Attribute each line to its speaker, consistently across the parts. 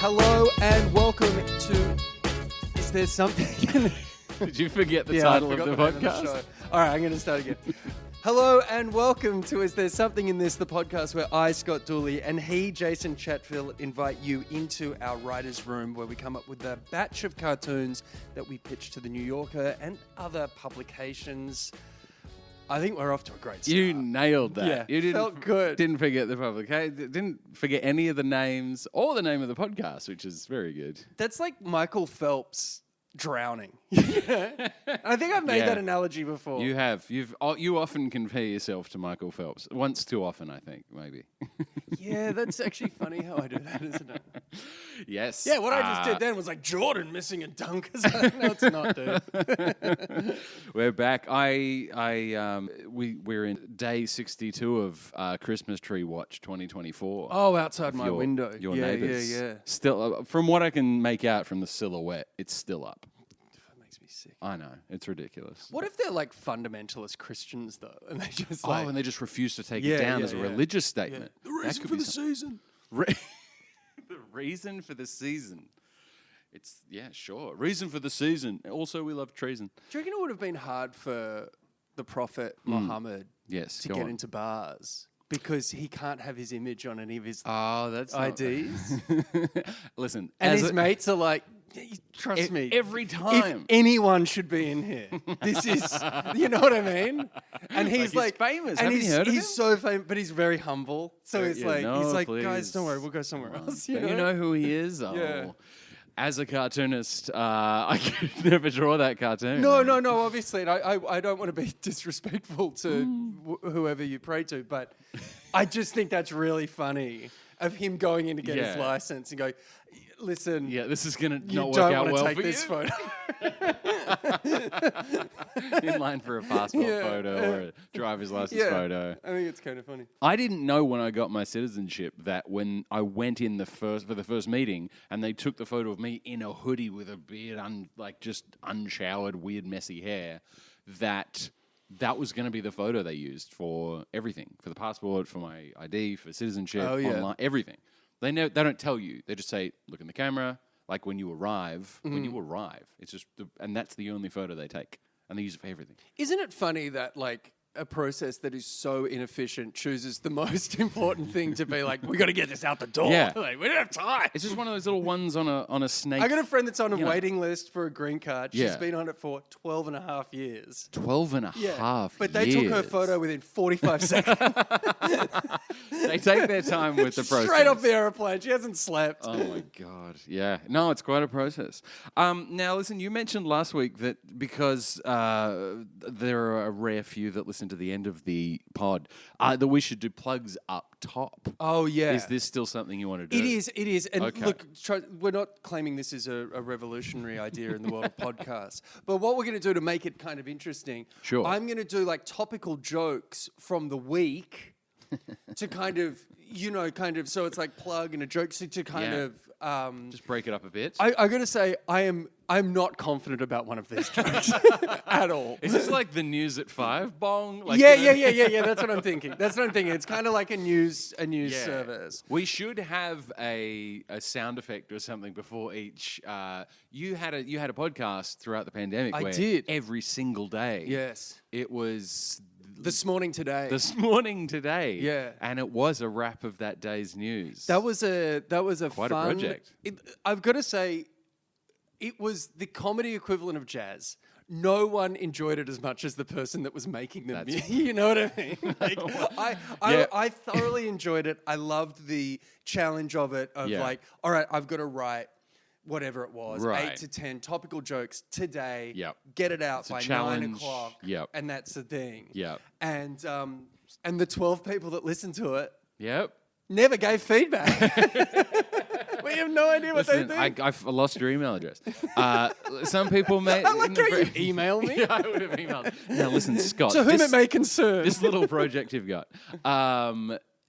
Speaker 1: Hello and welcome to Is There Something?
Speaker 2: Did you forget the title of the podcast?
Speaker 1: All right, I'm going to start again. Hello and welcome to Is There Something in This, the podcast where I, Scott Dooley, and he, Jason Chatfield, invite you into our writer's room where we come up with a batch of cartoons that we pitch to the New Yorker and other publications. I think we're off to a great start.
Speaker 2: You nailed that.
Speaker 1: Yeah,
Speaker 2: you
Speaker 1: felt good.
Speaker 2: Didn't forget the publication. Didn't forget any of the names or the name of the podcast, which is very good.
Speaker 1: That's like Michael Phelps drowning. I think I've made that analogy before.
Speaker 2: You have. You often compare yourself to Michael Phelps. Once too often, I think, maybe.
Speaker 1: Yeah, that's actually funny how I do that, isn't it?
Speaker 2: Yes.
Speaker 1: Yeah, what I just did then was like Jordan missing a dunk. No, it's not, dude.
Speaker 2: We're back. We're in day 62 of Christmas Tree Watch 2024.
Speaker 1: Oh, outside my window.
Speaker 2: Your neighbours. Yeah. Still, from what I can make out from the silhouette, it's still up.
Speaker 1: That makes me sick.
Speaker 2: I know. It's ridiculous.
Speaker 1: What if they're like fundamentalist Christians, though? And they just
Speaker 2: and they just refuse to take it down as a religious statement.
Speaker 1: The reason for the season.
Speaker 2: The reason for the season. It's, sure. Reason for the season. Also, we love treason.
Speaker 1: Do you reckon it would have been hard for the Prophet Muhammad to get into bars? Because he can't have his image on any of his IDs.
Speaker 2: Listen.
Speaker 1: And his mates are like, trust me.
Speaker 2: Every time.
Speaker 1: If anyone should be in here, this is, you know what I mean? And he's like
Speaker 2: famous.
Speaker 1: And
Speaker 2: Haven't you heard of him?
Speaker 1: He's so famous, but he's very humble. So he's like,
Speaker 2: please.
Speaker 1: Guys, don't worry, we'll go somewhere else.
Speaker 2: You know who he is? Oh.
Speaker 1: Yeah.
Speaker 2: As a cartoonist, I could never draw that cartoon.
Speaker 1: No, obviously. And I don't want to be disrespectful to whoever you pray to, but I just think that's really funny of him going in to get his license and go, listen.
Speaker 2: Yeah, this is going to not work out well for you.
Speaker 1: You don't want to take this photo.
Speaker 2: In line for a passport photo or a driver's license photo.
Speaker 1: I think it's kind of funny.
Speaker 2: I didn't know when I got my citizenship that when I went in for the first meeting and they took the photo of me in a hoodie with a beard, just unshowered, weird, messy hair, that was going to be the photo they used for everything, for the passport, for my ID, for citizenship, online, everything. They don't tell you. They just say, look in the camera. Like when you arrive, it's just, and that's the only photo they take, and they use it for everything.
Speaker 1: Isn't it funny that like a process that is so inefficient chooses the most important thing to be like, we got to get this out the door.
Speaker 2: Yeah.
Speaker 1: Like, we don't have time.
Speaker 2: It's just one of those little ones on a snake.
Speaker 1: I got a friend that's on a waiting list for a green card. She's been on it for 12 and a half years.
Speaker 2: 12 and a half
Speaker 1: But they took her photo within 45 seconds.
Speaker 2: They take their time with the process.
Speaker 1: Straight off the aeroplane. She hasn't slept.
Speaker 2: Oh, my God. Yeah. No, it's quite a process. Now, listen, you mentioned last week that because there are a rare few that listen to the end of the pod, that we should do plugs up top.
Speaker 1: Oh, yeah.
Speaker 2: Is this still something you want to do?
Speaker 1: It is. And look, we're not claiming this is a revolutionary idea in the world of podcasts. But what we're going to do to make it kind of interesting, I'm going to do like topical jokes from the week to kind of, so it's like plug and a joke to kind of...
Speaker 2: just break it up a bit.
Speaker 1: I got to say, I'm not confident about one of these jokes at all.
Speaker 2: Is this like the news at 5? Bong? Like
Speaker 1: Yeah. That's what I'm thinking. It's kind of like a news service.
Speaker 2: We should have a sound effect or something before each. You had a podcast throughout the pandemic.
Speaker 1: I
Speaker 2: where
Speaker 1: did
Speaker 2: every single day.
Speaker 1: Yes,
Speaker 2: it was.
Speaker 1: This morning today.
Speaker 2: Yeah. And it was a wrap of that day's news.
Speaker 1: That was a
Speaker 2: quite
Speaker 1: fun
Speaker 2: a project.
Speaker 1: I've got to say, it was the comedy equivalent of jazz. No one enjoyed it as much as the person that was making them. You know what I mean? Like, I thoroughly enjoyed it. I loved the challenge of it. Like, all right, I've got to write whatever it was, 8 to 10 topical jokes today. Get it out by 9 o'clock. And that's the thing. And the 12 people that listened to it never gave feedback. We have no idea what they think.
Speaker 2: I lost your email address. Some people may...
Speaker 1: I like how you email me.
Speaker 2: I would have emailed. Now listen, Scott.
Speaker 1: To whom it may concern.
Speaker 2: This little project you've got.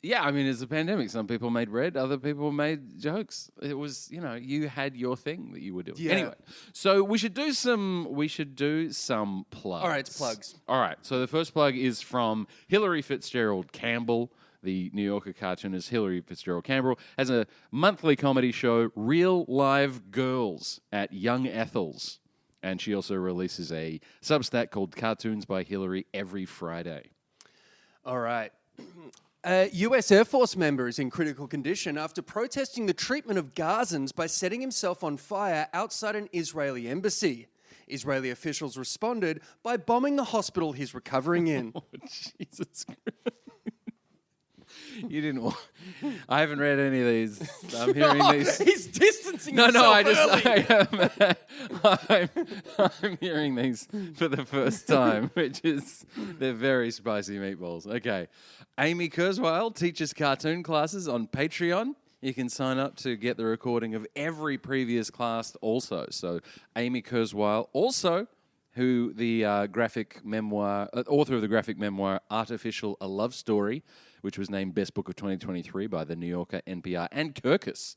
Speaker 2: It's a pandemic. Some people made bread, other people made jokes. It was, you had your thing that you were doing. Anyway, so we should do some plugs.
Speaker 1: All right, it's plugs.
Speaker 2: All right, so the first plug is from Hilary Fitzgerald Campbell, the New Yorker cartoonist Hilary Fitzgerald Campbell, has a monthly comedy show, Real Live Girls, at Young Ethel's. And she also releases a Substack called Cartoons by Hilary every Friday.
Speaker 1: All right. A US Air Force member is in critical condition after protesting the treatment of Gazans by setting himself on fire outside an Israeli embassy. Israeli officials responded by bombing the hospital he's recovering in.
Speaker 2: Oh, Jesus Christ. You didn't want... I haven't read any of these. I'm hearing these.
Speaker 1: He's distancing himself
Speaker 2: I'm hearing these for the first time, which is... They're very spicy meatballs. Okay. Amy Kurzweil teaches cartoon classes on Patreon. You can sign up to get the recording of every previous class also. So Amy Kurzweil, also who the graphic memoir, author of the graphic memoir Artificial: A Love Story, which was named Best Book of 2023 by The New Yorker, NPR, and Kirkus.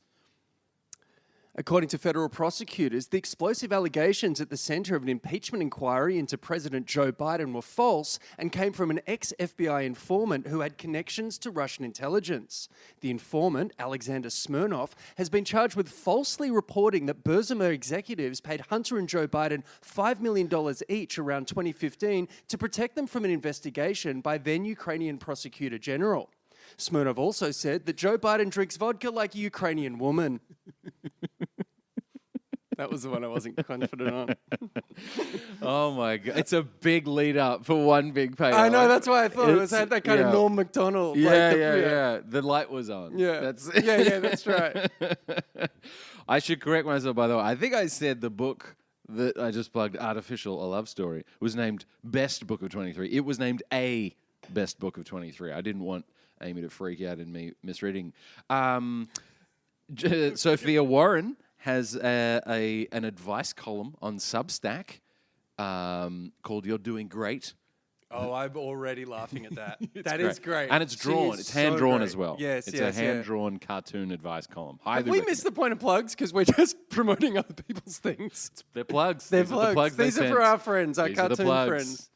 Speaker 1: According to federal prosecutors, the explosive allegations at the center of an impeachment inquiry into President Joe Biden were false and came from an ex-FBI informant who had connections to Russian intelligence. The informant, Alexander Smirnov, has been charged with falsely reporting that Burzuma executives paid Hunter and Joe Biden $5 million each around 2015 to protect them from an investigation by then Ukrainian prosecutor general. Smirnov also said that Joe Biden drinks vodka like a Ukrainian woman. That was the one I wasn't confident on.
Speaker 2: Oh my God. It's a big lead up for one big payoff.
Speaker 1: I know, that's why I thought it had that kind of Norm Macdonald.
Speaker 2: Yeah. The light was on.
Speaker 1: Yeah. That's right.
Speaker 2: I should correct myself, by the way. I think I said the book that I just plugged, Artificial: A Love Story, was named Best Book of 23. It was named a Best Book of 23. I didn't want Amy to freak out and me misreading. Sophia Warren has an advice column on Substack called You're Doing Great.
Speaker 1: Oh, I'm already laughing at that. That is great.
Speaker 2: And it's drawn. It's hand-drawn as well.
Speaker 1: Yes,
Speaker 2: it's a hand-drawn cartoon advice column.
Speaker 1: Have we missed the point of plugs because we're just promoting other people's things?
Speaker 2: They're plugs.
Speaker 1: They're
Speaker 2: These
Speaker 1: plugs.
Speaker 2: Are the plugs
Speaker 1: These are for our friends, our cartoon friends.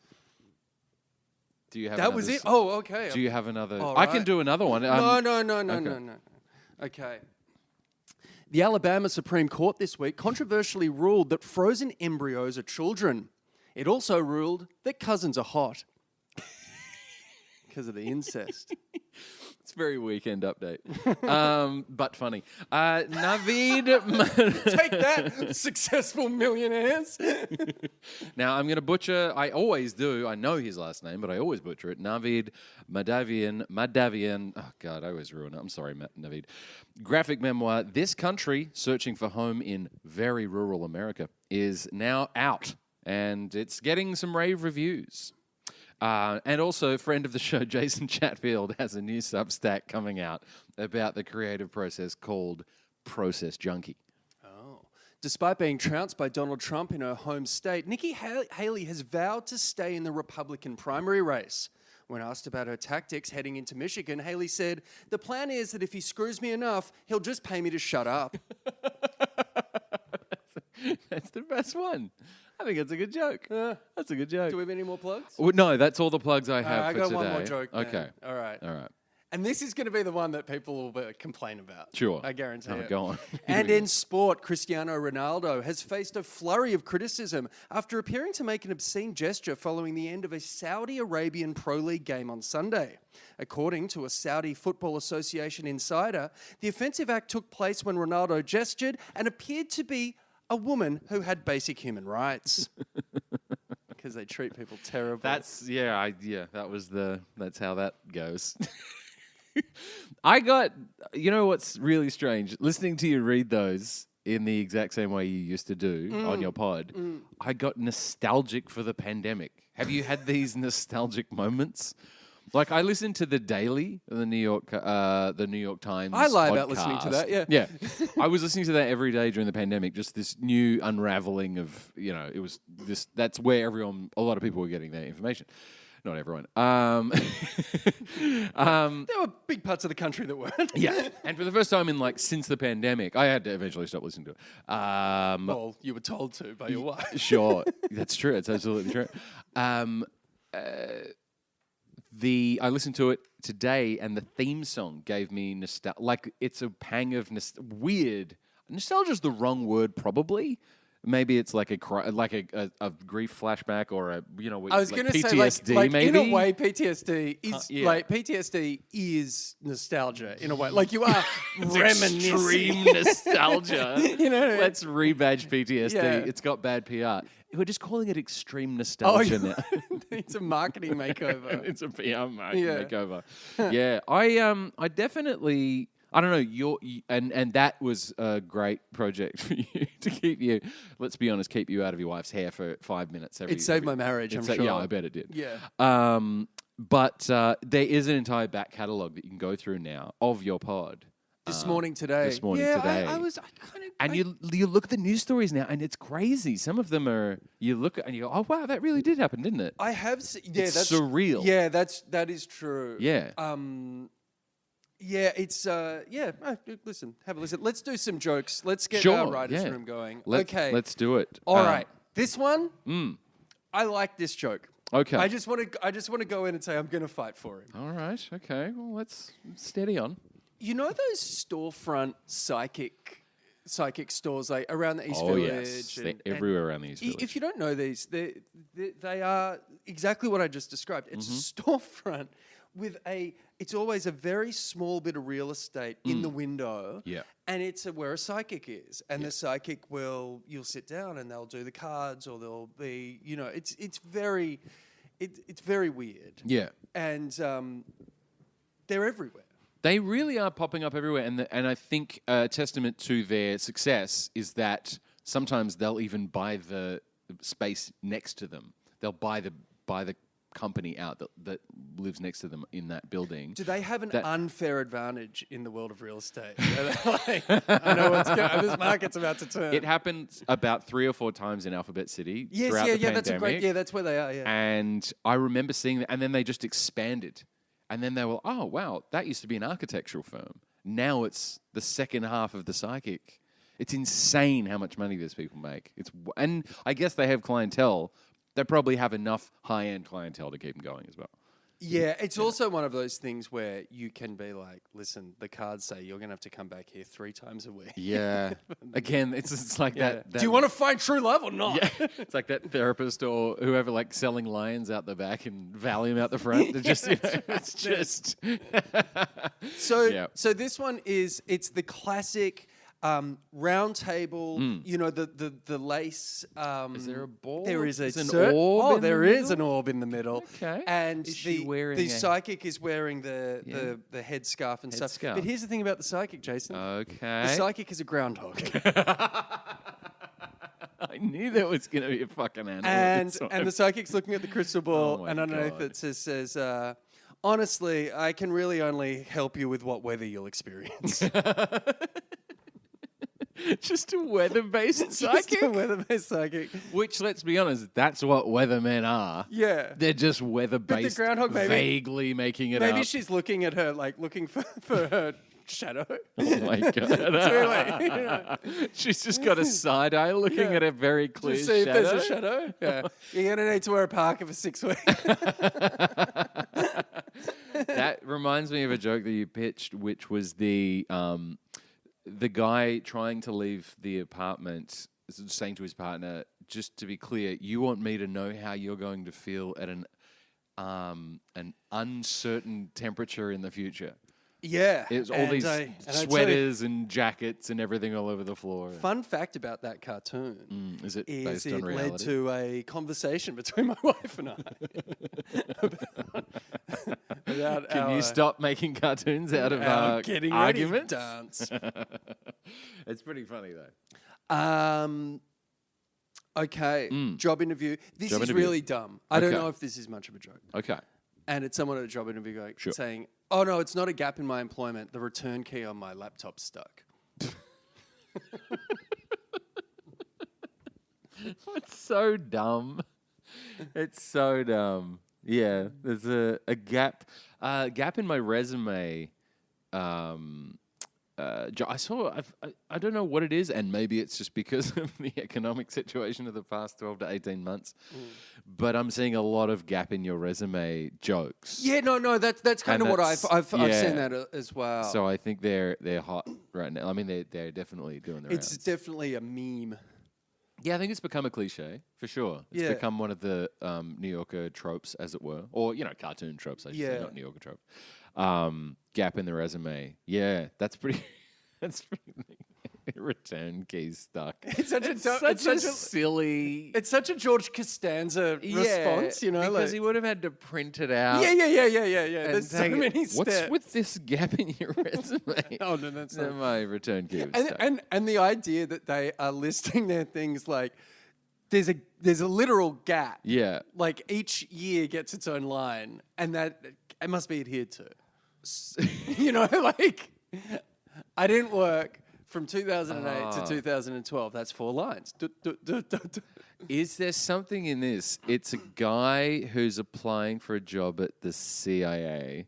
Speaker 2: Do you have
Speaker 1: that was it? Oh, okay.
Speaker 2: Do you have another?
Speaker 1: Oh,
Speaker 2: I can do another one.
Speaker 1: No. Okay. The Alabama Supreme Court this week controversially ruled that frozen embryos are children. It also ruled that cousins are hot because of the incest.
Speaker 2: It's a very weekend update, but funny. Naveed...
Speaker 1: Take that, successful millionaires.
Speaker 2: Now, I'm going to butcher... I always do. I know his last name, but I always butcher it. Naveed Madavian... Oh, God, I always ruin it. I'm sorry, Naveed. Graphic memoir, This Country, Searching for Home in Very Rural America, is now out, and it's getting some rave reviews. And also, friend of the show, Jason Chatfield, has a new Substack coming out about the creative process called Process Junkie.
Speaker 1: Oh. Despite being trounced by Donald Trump in her home state, Nikki Haley has vowed to stay in the Republican primary race. When asked about her tactics heading into Michigan, Haley said, "The plan is that if he screws me enough, he'll just pay me to shut up."
Speaker 2: That's the best one. I think it's a good joke. That's a good joke.
Speaker 1: Do we have any more plugs?
Speaker 2: Well, no, that's all the plugs I have
Speaker 1: I
Speaker 2: for
Speaker 1: got
Speaker 2: today.
Speaker 1: one more joke.
Speaker 2: Okay.
Speaker 1: All right.
Speaker 2: All right.
Speaker 1: And this is going to be the one that people will complain about.
Speaker 2: Sure.
Speaker 1: I guarantee it.
Speaker 2: Go on.
Speaker 1: And in sport, Cristiano Ronaldo has faced a flurry of criticism after appearing to make an obscene gesture following the end of a Saudi Arabian Pro League game on Sunday. According to a Saudi Football Association insider, the offensive act took place when Ronaldo gestured and appeared to be a woman who had basic human rights. Because they treat people terribly.
Speaker 2: That's how that goes. You know what's really strange? Listening to you read those in the exact same way you used to do on your pod, I got nostalgic for the pandemic. Have you had these nostalgic moments? Like, I listened to The Daily, the New York Times
Speaker 1: I lie
Speaker 2: podcast.
Speaker 1: about listening to that, yeah.
Speaker 2: Yeah. I was listening to that every day during the pandemic, just this new unraveling of, it was this, that's where a lot of people were getting their information. Not everyone.
Speaker 1: There were big parts of the country that weren't.
Speaker 2: Yeah. And for the first time since the pandemic, I had to eventually stop listening to it.
Speaker 1: Well, you were told to by your wife.
Speaker 2: Sure. That's true. It's absolutely true. I listened to it today, and the theme song gave me nostalgia. Like, it's a pang of weird. Nostalgia's the wrong word, probably. Maybe it's like a grief flashback, or a
Speaker 1: I was going to
Speaker 2: PTSD.
Speaker 1: say like
Speaker 2: maybe
Speaker 1: in a way PTSD is like PTSD is nostalgia in a way. Like you are reminiscing.
Speaker 2: Extreme nostalgia.
Speaker 1: You know what I mean?
Speaker 2: Let's rebadge PTSD.
Speaker 1: Yeah.
Speaker 2: It's got bad PR. We're just calling it extreme nostalgia now.
Speaker 1: It's a marketing makeover.
Speaker 2: It's a PR makeover. Yeah, I definitely. I don't know. And that was a great project for you to keep you. Let's be honest, keep you out of your wife's hair for 5 minutes.
Speaker 1: It saved my marriage. I'm sure.
Speaker 2: Yeah, I bet it did.
Speaker 1: Yeah.
Speaker 2: But there is an entire back catalogue that you can go through now of your pod.
Speaker 1: This morning today. I kind of.
Speaker 2: And you look at the news stories now, and it's crazy. Some of them are. You look at and you go, "Oh wow, that really did happen, didn't it?"
Speaker 1: I have.
Speaker 2: It's surreal.
Speaker 1: Yeah, that is true.
Speaker 2: Yeah.
Speaker 1: Yeah, it's listen, have a listen. Let's do some jokes. Let's get our writers' room going.
Speaker 2: Let's do it.
Speaker 1: All right, this one. I like this joke.
Speaker 2: Okay.
Speaker 1: I just want to go in and say I'm going to fight for him.
Speaker 2: All right. Okay. Well, let's steady on.
Speaker 1: You know those storefront psychic stores like around the East Village?
Speaker 2: Yes. They're everywhere around the East Village.
Speaker 1: If you don't know these, they are exactly what I just described. It's a storefront with it's always a very small bit of real estate in the window.
Speaker 2: Yeah.
Speaker 1: And it's where a psychic is. And the psychic you'll sit down and they'll do the cards, or there'll be, it's very weird.
Speaker 2: Yeah.
Speaker 1: And they're everywhere.
Speaker 2: They really are popping up everywhere, and I think a testament to their success is that sometimes they'll even buy the space next to them. They'll buy the company out that lives next to them in that building.
Speaker 1: Do they have an unfair advantage in the world of real estate? I know this market's about to turn.
Speaker 2: It happened about 3 or 4 times in Alphabet City.
Speaker 1: Yes,
Speaker 2: throughout the
Speaker 1: that's a great. Yeah, that's where they are. Yeah,
Speaker 2: and I remember seeing that, and then they just expanded, and then they were, oh wow, that used to be an architectural firm. Now it's the second half of the psychic. It's insane how much money these people make. And I guess they have clientele. They probably have enough high-end clientele to keep them going as well.
Speaker 1: Yeah, it's also one of those things where you can be like, listen, the cards say you're going to have to come back here 3 times a week.
Speaker 2: Yeah. Again, it's like that.
Speaker 1: Do you want to find true love or not?
Speaker 2: Yeah. It's like that therapist or whoever like selling lions out the back and Valium out the front. They're just, it's just.
Speaker 1: So this one it's the classic round table, the lace.
Speaker 2: Is there a ball?
Speaker 1: There is
Speaker 2: an orb.
Speaker 1: There is an orb in the middle.
Speaker 2: Okay.
Speaker 1: And
Speaker 2: is she wearing
Speaker 1: the psychic is wearing the headscarf and stuff. But here's the thing about the psychic, Jason.
Speaker 2: Okay.
Speaker 1: The psychic is a groundhog.
Speaker 2: I knew that was going to be a fucking animal.
Speaker 1: And the psychic's looking at the crystal ball, and underneath it says, honestly, I can really only help you with what weather you'll experience.
Speaker 2: Just a weather-based psychic?
Speaker 1: Just a weather-based psychic.
Speaker 2: Which, let's be honest, that's what weathermen are.
Speaker 1: Yeah.
Speaker 2: They're just weather-based,
Speaker 1: groundhog,
Speaker 2: vaguely making it up.
Speaker 1: Maybe she's looking at her, like, looking for her shadow.
Speaker 2: Oh, my God. She's just got a side eye looking at a very clear shadow.
Speaker 1: See if there's a shadow? Yeah. You're going to need to wear a parka for 6 weeks.
Speaker 2: That reminds me of a joke that you pitched, which was the guy trying to leave the apartment, saying to his partner, just to be clear, you want me to know how you're going to feel at an uncertain temperature in the future.
Speaker 1: Yeah.
Speaker 2: It's all these sweaters and jackets and everything all over the floor.
Speaker 1: Fun fact about that cartoon
Speaker 2: is it based on reality?
Speaker 1: It led to a conversation between my wife and I.
Speaker 2: Can you stop making cartoons out of our
Speaker 1: getting
Speaker 2: arguments?
Speaker 1: Ready to dance.
Speaker 2: It's pretty funny though.
Speaker 1: Okay, job interview. This is really dumb. I don't know if this is much of a joke.
Speaker 2: Okay.
Speaker 1: And it's someone at a job interview saying, oh no, it's not a gap in my employment. The return key on my laptop's stuck.
Speaker 2: It's so dumb. It's so dumb. Yeah, there's a gap in my resume. I saw. I don't know what it is, and maybe it's just because of the economic situation of the past 12 to 18 months. But I'm seeing a lot of gap in your resume jokes.
Speaker 1: Yeah, no, that's kind of what I've seen that as well.
Speaker 2: So I think they're hot right now. I mean, they're definitely doing their
Speaker 1: It's
Speaker 2: rounds.
Speaker 1: definitely a meme.
Speaker 2: Yeah, I think it's become a cliche for sure. It's become one of the New Yorker tropes, as it were, or cartoon tropes. I should say, not New Yorker trope. Gap in the resume. Yeah, that's pretty. That's pretty. Return keys stuck.
Speaker 1: It's such
Speaker 2: a silly.
Speaker 1: It's such a George Costanza response,
Speaker 2: because he would have had to print it out.
Speaker 1: Yeah. There's so many steps.
Speaker 2: What's with this gap in your resume?
Speaker 1: Oh no, that's not.
Speaker 2: My return key.
Speaker 1: And the idea that they are listing their things like there's a literal gap.
Speaker 2: Yeah.
Speaker 1: Like each year gets its own line, and that it must be adhered to. Like I didn't work from 2008 to 2012. That's 4 lines.
Speaker 2: Is there something in this? It's a guy who's applying for a job at the CIA,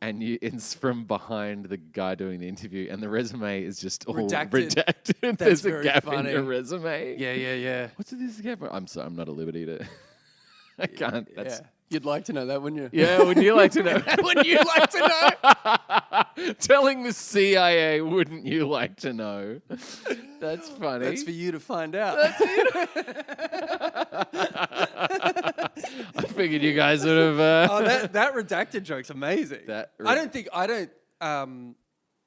Speaker 2: and it's from behind the guy doing the interview, and the resume is just all redacted. There's a gap in your resume.
Speaker 1: Yeah.
Speaker 2: What's this gap? I'm sorry, I'm not at liberty to. I can't.
Speaker 1: Yeah. You'd like to know that, wouldn't you?
Speaker 2: Yeah, would you like to know?
Speaker 1: Wouldn't you like to
Speaker 2: know? Telling the CIA, wouldn't you like to know? That's funny.
Speaker 1: That's for you to find out.
Speaker 2: I figured you guys would have.
Speaker 1: That redacted joke's amazing.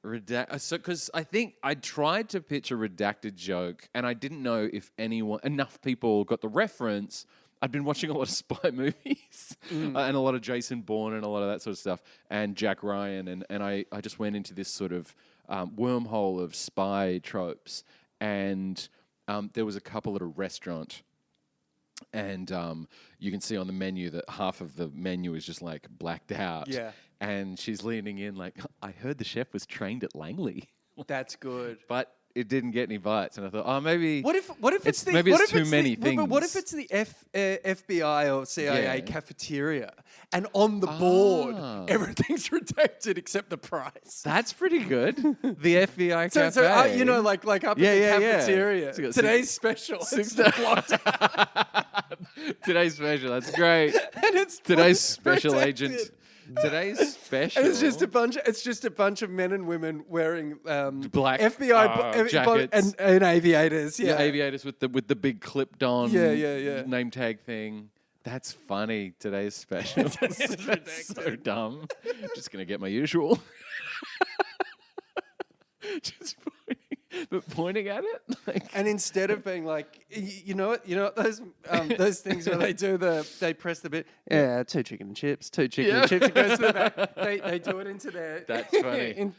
Speaker 2: Because I think I tried to pitch a redacted joke, and I didn't know if enough people got the reference. I'd been watching a lot of spy movies and a lot of Jason Bourne and a lot of that sort of stuff, and Jack Ryan, and I just went into this sort of wormhole of spy tropes, and there was a couple at a restaurant, and you can see on the menu that half of the menu is just like blacked out.
Speaker 1: Yeah.
Speaker 2: And she's leaning in like, I heard the chef was trained at Langley.
Speaker 1: That's good.
Speaker 2: But it didn't get any bites, and I thought, maybe.
Speaker 1: What if it's the
Speaker 2: maybe it's too many things?
Speaker 1: What if it's the FBI or CIA cafeteria, and on the board everything's redacted except the price?
Speaker 2: That's pretty good. The FBI cafe.
Speaker 1: So like up in the cafeteria.
Speaker 2: So
Speaker 1: today's special. It's blocked out.
Speaker 2: Today's special. That's great.
Speaker 1: And it's
Speaker 2: today's special agent. Today's special.
Speaker 1: And it's just a bunch of men and women wearing
Speaker 2: black
Speaker 1: FBI
Speaker 2: jackets
Speaker 1: and aviators. Yeah,
Speaker 2: aviators with the big clipped on name tag thing. That's funny. Today's special. That's so dumb. Just gonna get my usual. Just pointing at it,
Speaker 1: and instead of being like, you know what those things where they press the bit, 2 chicken and chips, 2 chicken and chips. It goes to the back. They do it into their.
Speaker 2: That's funny.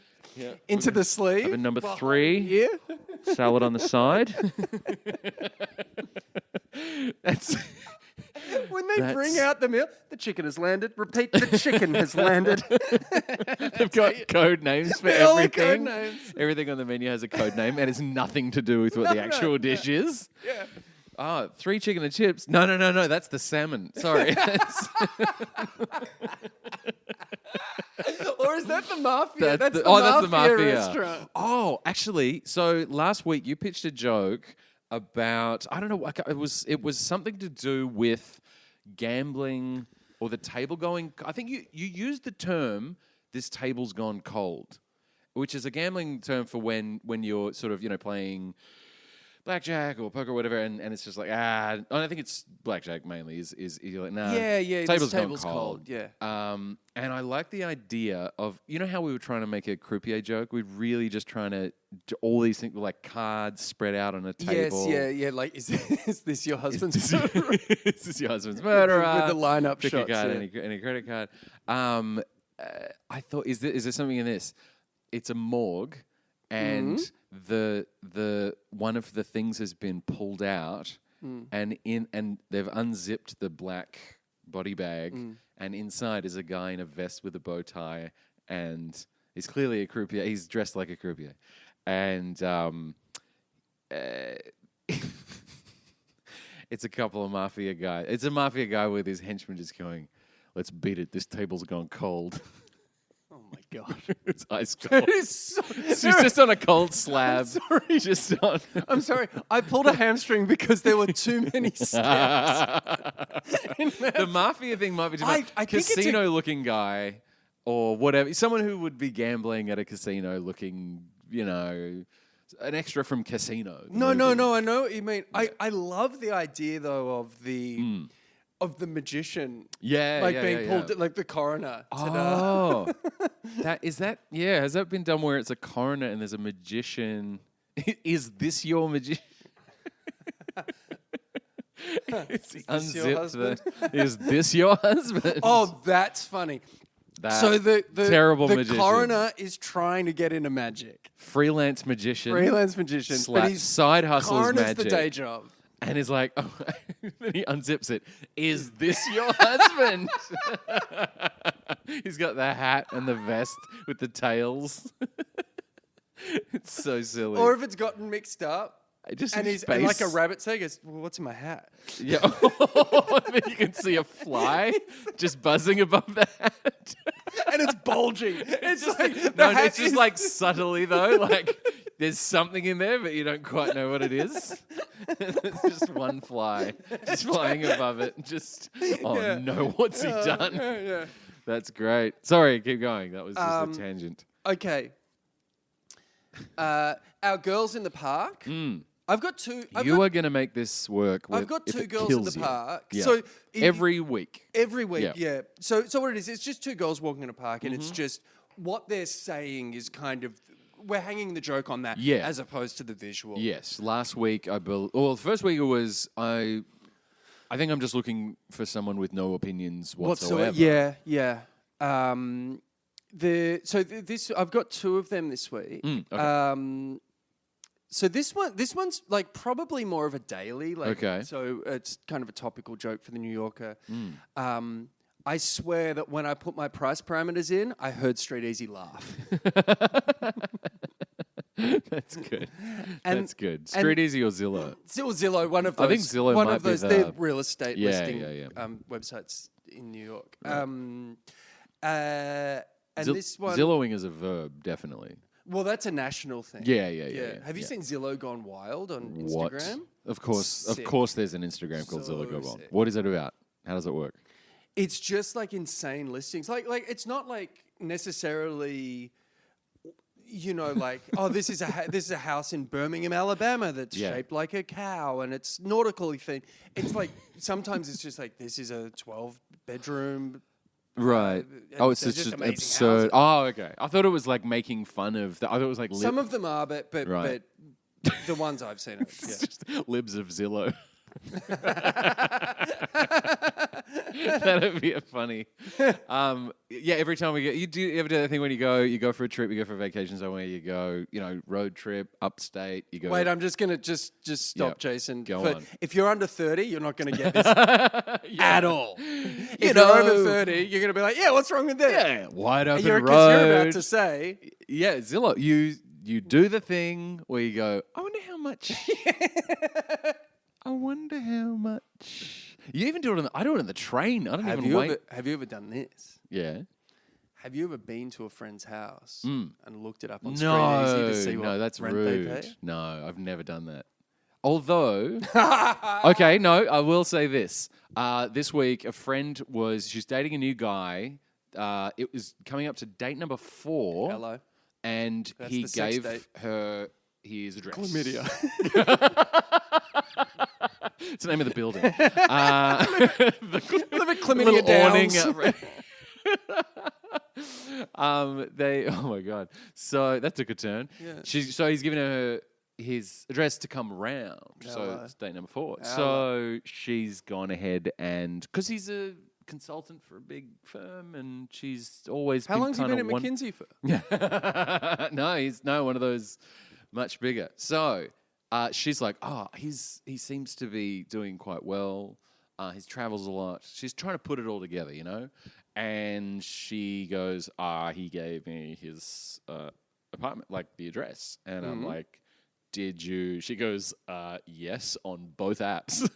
Speaker 1: Into the sleeve.
Speaker 2: Have a number 3. Salad on the side. That's.
Speaker 1: When they bring out the meal, the chicken has landed. Repeat, the chicken has landed.
Speaker 2: They've got code names for everything. Everything on the menu has a code name, and it's nothing to do with what the actual dish is.
Speaker 1: Yeah.
Speaker 2: 3 chicken and chips. No. That's the salmon. Sorry.
Speaker 1: Or is that the mafia?
Speaker 2: That's the mafia
Speaker 1: restaurant.
Speaker 2: Oh, actually, so last week you pitched a joke about, I don't know, it was something to do with gambling or the table going. I think you used the term "this table's gone cold," which is a gambling term for when you're sort of playing blackjack or poker or whatever, and it's just like I don't think it's blackjack mainly. Is you're like table's gone cold.
Speaker 1: Yeah.
Speaker 2: And I like the idea of how we were trying to make a croupier joke. We're really just trying to do all these things like cards spread out on a table.
Speaker 1: Yes, yeah. Like, is this your husband's murderer?
Speaker 2: Is this your husband's murderer?
Speaker 1: With the lineup
Speaker 2: Pick
Speaker 1: shots.
Speaker 2: a card, any credit card. I thought, is there something in this? It's a morgue, and the one of the things has been pulled out, and they've unzipped the black body bag, and inside is a guy in a vest with a bow tie, and he's clearly a croupier. He's dressed like a croupier, and it's a couple of mafia guys. It's a mafia guy with his henchmen just going, "Let's beat it. This table's gone cold."
Speaker 1: Oh my God.
Speaker 2: It's ice cold.
Speaker 1: It is so,
Speaker 2: She's just on a cold slab.
Speaker 1: sorry.
Speaker 2: Just on.
Speaker 1: I'm sorry. I pulled a hamstring because there were too many steps.
Speaker 2: The mafia thing might be too much.
Speaker 1: I think it's a-
Speaker 2: Casino-looking guy or whatever. Someone who would be gambling at a casino looking, an extra from Casino.
Speaker 1: No. I know what you mean. I love the idea though of the magician. Being pulled like the coroner. Ta-da.
Speaker 2: Oh, has that been done where it's a coroner and there's a magician? Is this your magician?
Speaker 1: Is this your husband?
Speaker 2: Is this your husband?
Speaker 1: Oh, that's funny.
Speaker 2: So
Speaker 1: the
Speaker 2: terrible
Speaker 1: the
Speaker 2: magician.
Speaker 1: coroner is trying to get into magic.
Speaker 2: Freelance magician.
Speaker 1: But he's
Speaker 2: side hustles
Speaker 1: coroner's
Speaker 2: magic.
Speaker 1: the day job.
Speaker 2: And he's like, oh, then he unzips it. Is this your husband? He's got the hat and the vest with the tails. It's so silly.
Speaker 1: Or if it's gotten mixed up.
Speaker 2: Just
Speaker 1: And he's and like a rabbit, so he goes, well, what's in my hat?
Speaker 2: Yeah. And then you can see a fly just buzzing above the hat.
Speaker 1: And it's bulging. It's
Speaker 2: just
Speaker 1: like,
Speaker 2: it's just like subtly though, like there's something in there, but you don't quite know what it is. It's just one fly just flying above it. Just no, what's he done?
Speaker 1: Yeah.
Speaker 2: That's great. Sorry, keep going. That was just a tangent.
Speaker 1: Okay. Our girls in the park. I've got two.
Speaker 2: You are going to make this work.
Speaker 1: I've got two girls in the park.
Speaker 2: Yeah.
Speaker 1: So
Speaker 2: every week.
Speaker 1: Every week, yeah. So what it is, it's just two girls walking in a park, and it's just what they're saying is kind of we're hanging the joke on that, as opposed to the visual.
Speaker 2: Yes. Last week, the first week it was I think I'm just looking for someone with no opinions whatsoever.
Speaker 1: Yeah. I've got two of them this week.
Speaker 2: Okay.
Speaker 1: So this one's like probably more of a daily.
Speaker 2: Okay.
Speaker 1: So it's kind of a topical joke for the New Yorker. I swear that when I put my price parameters in, I heard Street Easy laugh.
Speaker 2: That's good. That's good. Street Easy or Zillow?
Speaker 1: Zillow, one of those.
Speaker 2: I think Zillow
Speaker 1: one
Speaker 2: might
Speaker 1: of those.
Speaker 2: be
Speaker 1: They're real estate listing
Speaker 2: yeah.
Speaker 1: websites in New York.
Speaker 2: Right.
Speaker 1: And this one,
Speaker 2: Zillowing is a verb, definitely.
Speaker 1: well, that's a national thing.
Speaker 2: Yeah.
Speaker 1: Have you seen Zillow Gone Wild on
Speaker 2: What?
Speaker 1: Instagram?
Speaker 2: Of course.
Speaker 1: Sick.
Speaker 2: Of course there's an Instagram called
Speaker 1: So
Speaker 2: Zillow Go On.
Speaker 1: sick.
Speaker 2: What is it about? How does it work?
Speaker 1: It's just like insane listings. Like it's not like necessarily, like this is a house in Birmingham, Alabama that's shaped like a cow and it's nautically themed. It's like sometimes it's just like this is a 12-bedroom.
Speaker 2: Right.
Speaker 1: and
Speaker 2: It's
Speaker 1: they're
Speaker 2: just
Speaker 1: amazing
Speaker 2: absurd.
Speaker 1: houses.
Speaker 2: Oh, okay. I thought it was like making fun of. I thought it was like
Speaker 1: Some of them are, but
Speaker 2: Right.
Speaker 1: the ones I've seen are
Speaker 2: it's just libs of Zillow. That'd be a funny. Every time we go, you ever do that thing when you go for a trip, you go for a vacation somewhere, you go, road trip, upstate, you go.
Speaker 1: Wait, I'm just gonna just stop, Jason.
Speaker 2: Go on.
Speaker 1: If you're under 30, you're not gonna get this at all. If you're over 30, you're gonna be like, yeah, what's wrong with this?
Speaker 2: Yeah, wide open
Speaker 1: Because
Speaker 2: road.
Speaker 1: you're about to say,
Speaker 2: yeah, Zillow. You do the thing where you go, I wonder how much. I wonder how much. You even do it I do it on the train. I don't even wait.
Speaker 1: Have you ever done this?
Speaker 2: Yeah.
Speaker 1: Have you ever been to a friend's house and looked it up on
Speaker 2: No,
Speaker 1: Street Easy to see what
Speaker 2: that's
Speaker 1: rent
Speaker 2: rude.
Speaker 1: they pay?
Speaker 2: No, I've never done that. Although, okay, no, I will say this. This week, a friend she's dating a new guy. It was coming up to date number 4.
Speaker 1: Hello.
Speaker 2: And
Speaker 1: That's
Speaker 2: he
Speaker 1: the sex
Speaker 2: gave
Speaker 1: date.
Speaker 2: her his address.
Speaker 1: Chlamydia.
Speaker 2: It's the name of the building.
Speaker 1: Live at Chlamydia
Speaker 2: Little
Speaker 1: Downs.
Speaker 2: awning. Oh my god! So that took a turn.
Speaker 1: Yeah.
Speaker 2: He's given her his address to come round. So
Speaker 1: Hello.
Speaker 2: it's date number 4.
Speaker 1: Hello.
Speaker 2: So she's gone ahead and because he's a consultant for a big firm, and she's always
Speaker 1: How long's he been at
Speaker 2: one.
Speaker 1: McKinsey for?
Speaker 2: No, he's one of those much bigger. So she's like, he seems to be doing quite well. He travels a lot. She's trying to put it all together, And she goes, he gave me his apartment, like the address. And I'm like, did you? She goes, yes, on both apps.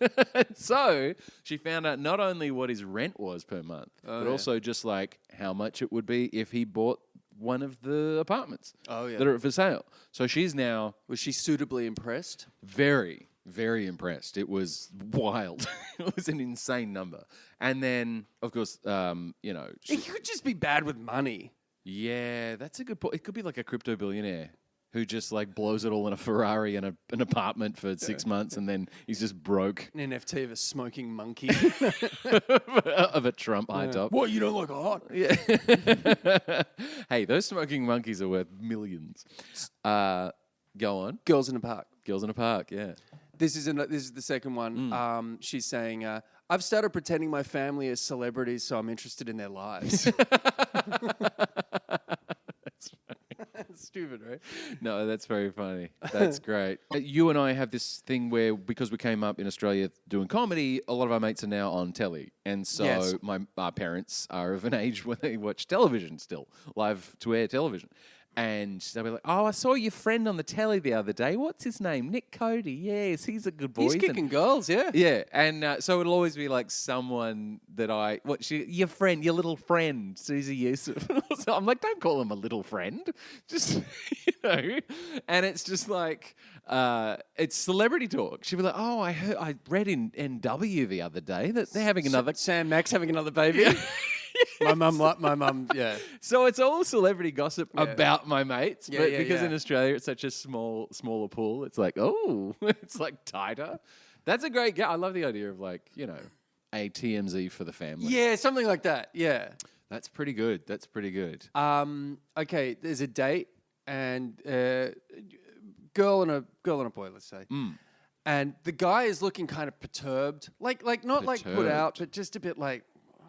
Speaker 2: So she found out not only what his rent was per month, but also just like how much it would be if he bought one of the apartments
Speaker 1: that
Speaker 2: are for sale. So she's now
Speaker 1: Was she suitably impressed?
Speaker 2: very, very impressed. It was wild. It was an insane number. And then, of course,
Speaker 1: He could just be bad with money.
Speaker 2: yeah, that's a good point. It could be like a crypto billionaire who just like blows it all in a Ferrari and an apartment for 6 months, and then he's just broke
Speaker 1: An NFT of a smoking monkey.
Speaker 2: of a Trump high top.
Speaker 1: What, you don't like art?
Speaker 2: Yeah. Hey, those smoking monkeys are worth millions. Go on.
Speaker 1: Girls in the Park.
Speaker 2: Girls in a Park, yeah.
Speaker 1: This is the second one. She's saying, I've started pretending my family is celebrities, so I'm interested in their lives. That's stupid, right?
Speaker 2: No, that's very funny. That's great. You and I have this thing where, because we came up in Australia doing comedy, a lot of our mates are now on telly. And so
Speaker 1: Yes.
Speaker 2: our parents are of an age when they watch television still, live-to-air television. And they'll be like, oh, I saw your friend on the telly the other day. What's his name? Nick Cody. Yes, he's a good boy.
Speaker 1: He's kicking girls, yeah.
Speaker 2: Yeah, and so it'll always be like someone that your friend, your little friend, Susie Yusuf. So I'm like, don't call him a little friend, just And it's just like it's celebrity talk. She'll be like, oh, I read in NW the other day that they're having another.
Speaker 1: Sam Max having another baby. My mum, yeah.
Speaker 2: So it's all celebrity gossip about my mates,
Speaker 1: Yeah,
Speaker 2: but
Speaker 1: yeah,
Speaker 2: because
Speaker 1: yeah.
Speaker 2: in Australia it's such a smaller pool, it's like, oh, it's like tighter. That's a great I love the idea of like, a TMZ for the family.
Speaker 1: Yeah, something like that, yeah.
Speaker 2: That's pretty good. That's pretty good.
Speaker 1: Okay, there's a date and girl and a boy, let's say. And the guy is looking kind of perturbed. Like not like put out, but just a bit like,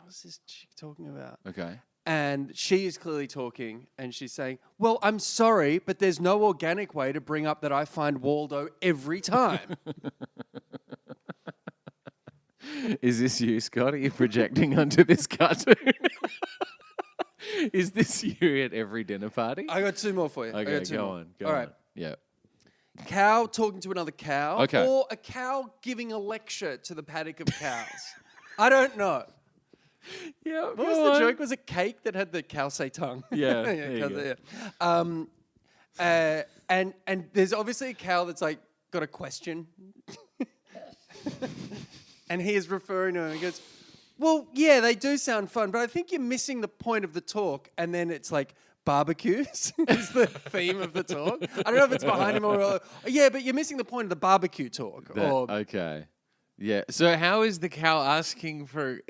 Speaker 1: what's this chick talking about?
Speaker 2: Okay.
Speaker 1: And she is clearly talking, and she's saying, well, I'm sorry, but there's no organic way to bring up that I find Waldo every time.
Speaker 2: Is this you, Scott? Are you projecting onto this cartoon? Is this you at every dinner party?
Speaker 1: I got two more for you. I
Speaker 2: Okay,
Speaker 1: got two
Speaker 2: go
Speaker 1: more.
Speaker 2: on. Go
Speaker 1: All
Speaker 2: on.
Speaker 1: right.
Speaker 2: Yeah.
Speaker 1: Cow talking to another cow,
Speaker 2: Okay.
Speaker 1: or a cow giving a lecture to the paddock of cows. I don't know.
Speaker 2: Yeah.
Speaker 1: What was the joke? Was it cake that had the cow say tongue?
Speaker 2: Yeah, there you
Speaker 1: go. And there's obviously a cow that's like got a question, and he is referring to her and he goes, "Well, yeah, they do sound fun, but I think you're missing the point of the talk." And then it's like barbecues is the theme of the talk. I don't know if it's behind him or yeah, but you're missing the point of the barbecue talk.
Speaker 2: Okay. Yeah. So how is the cow asking for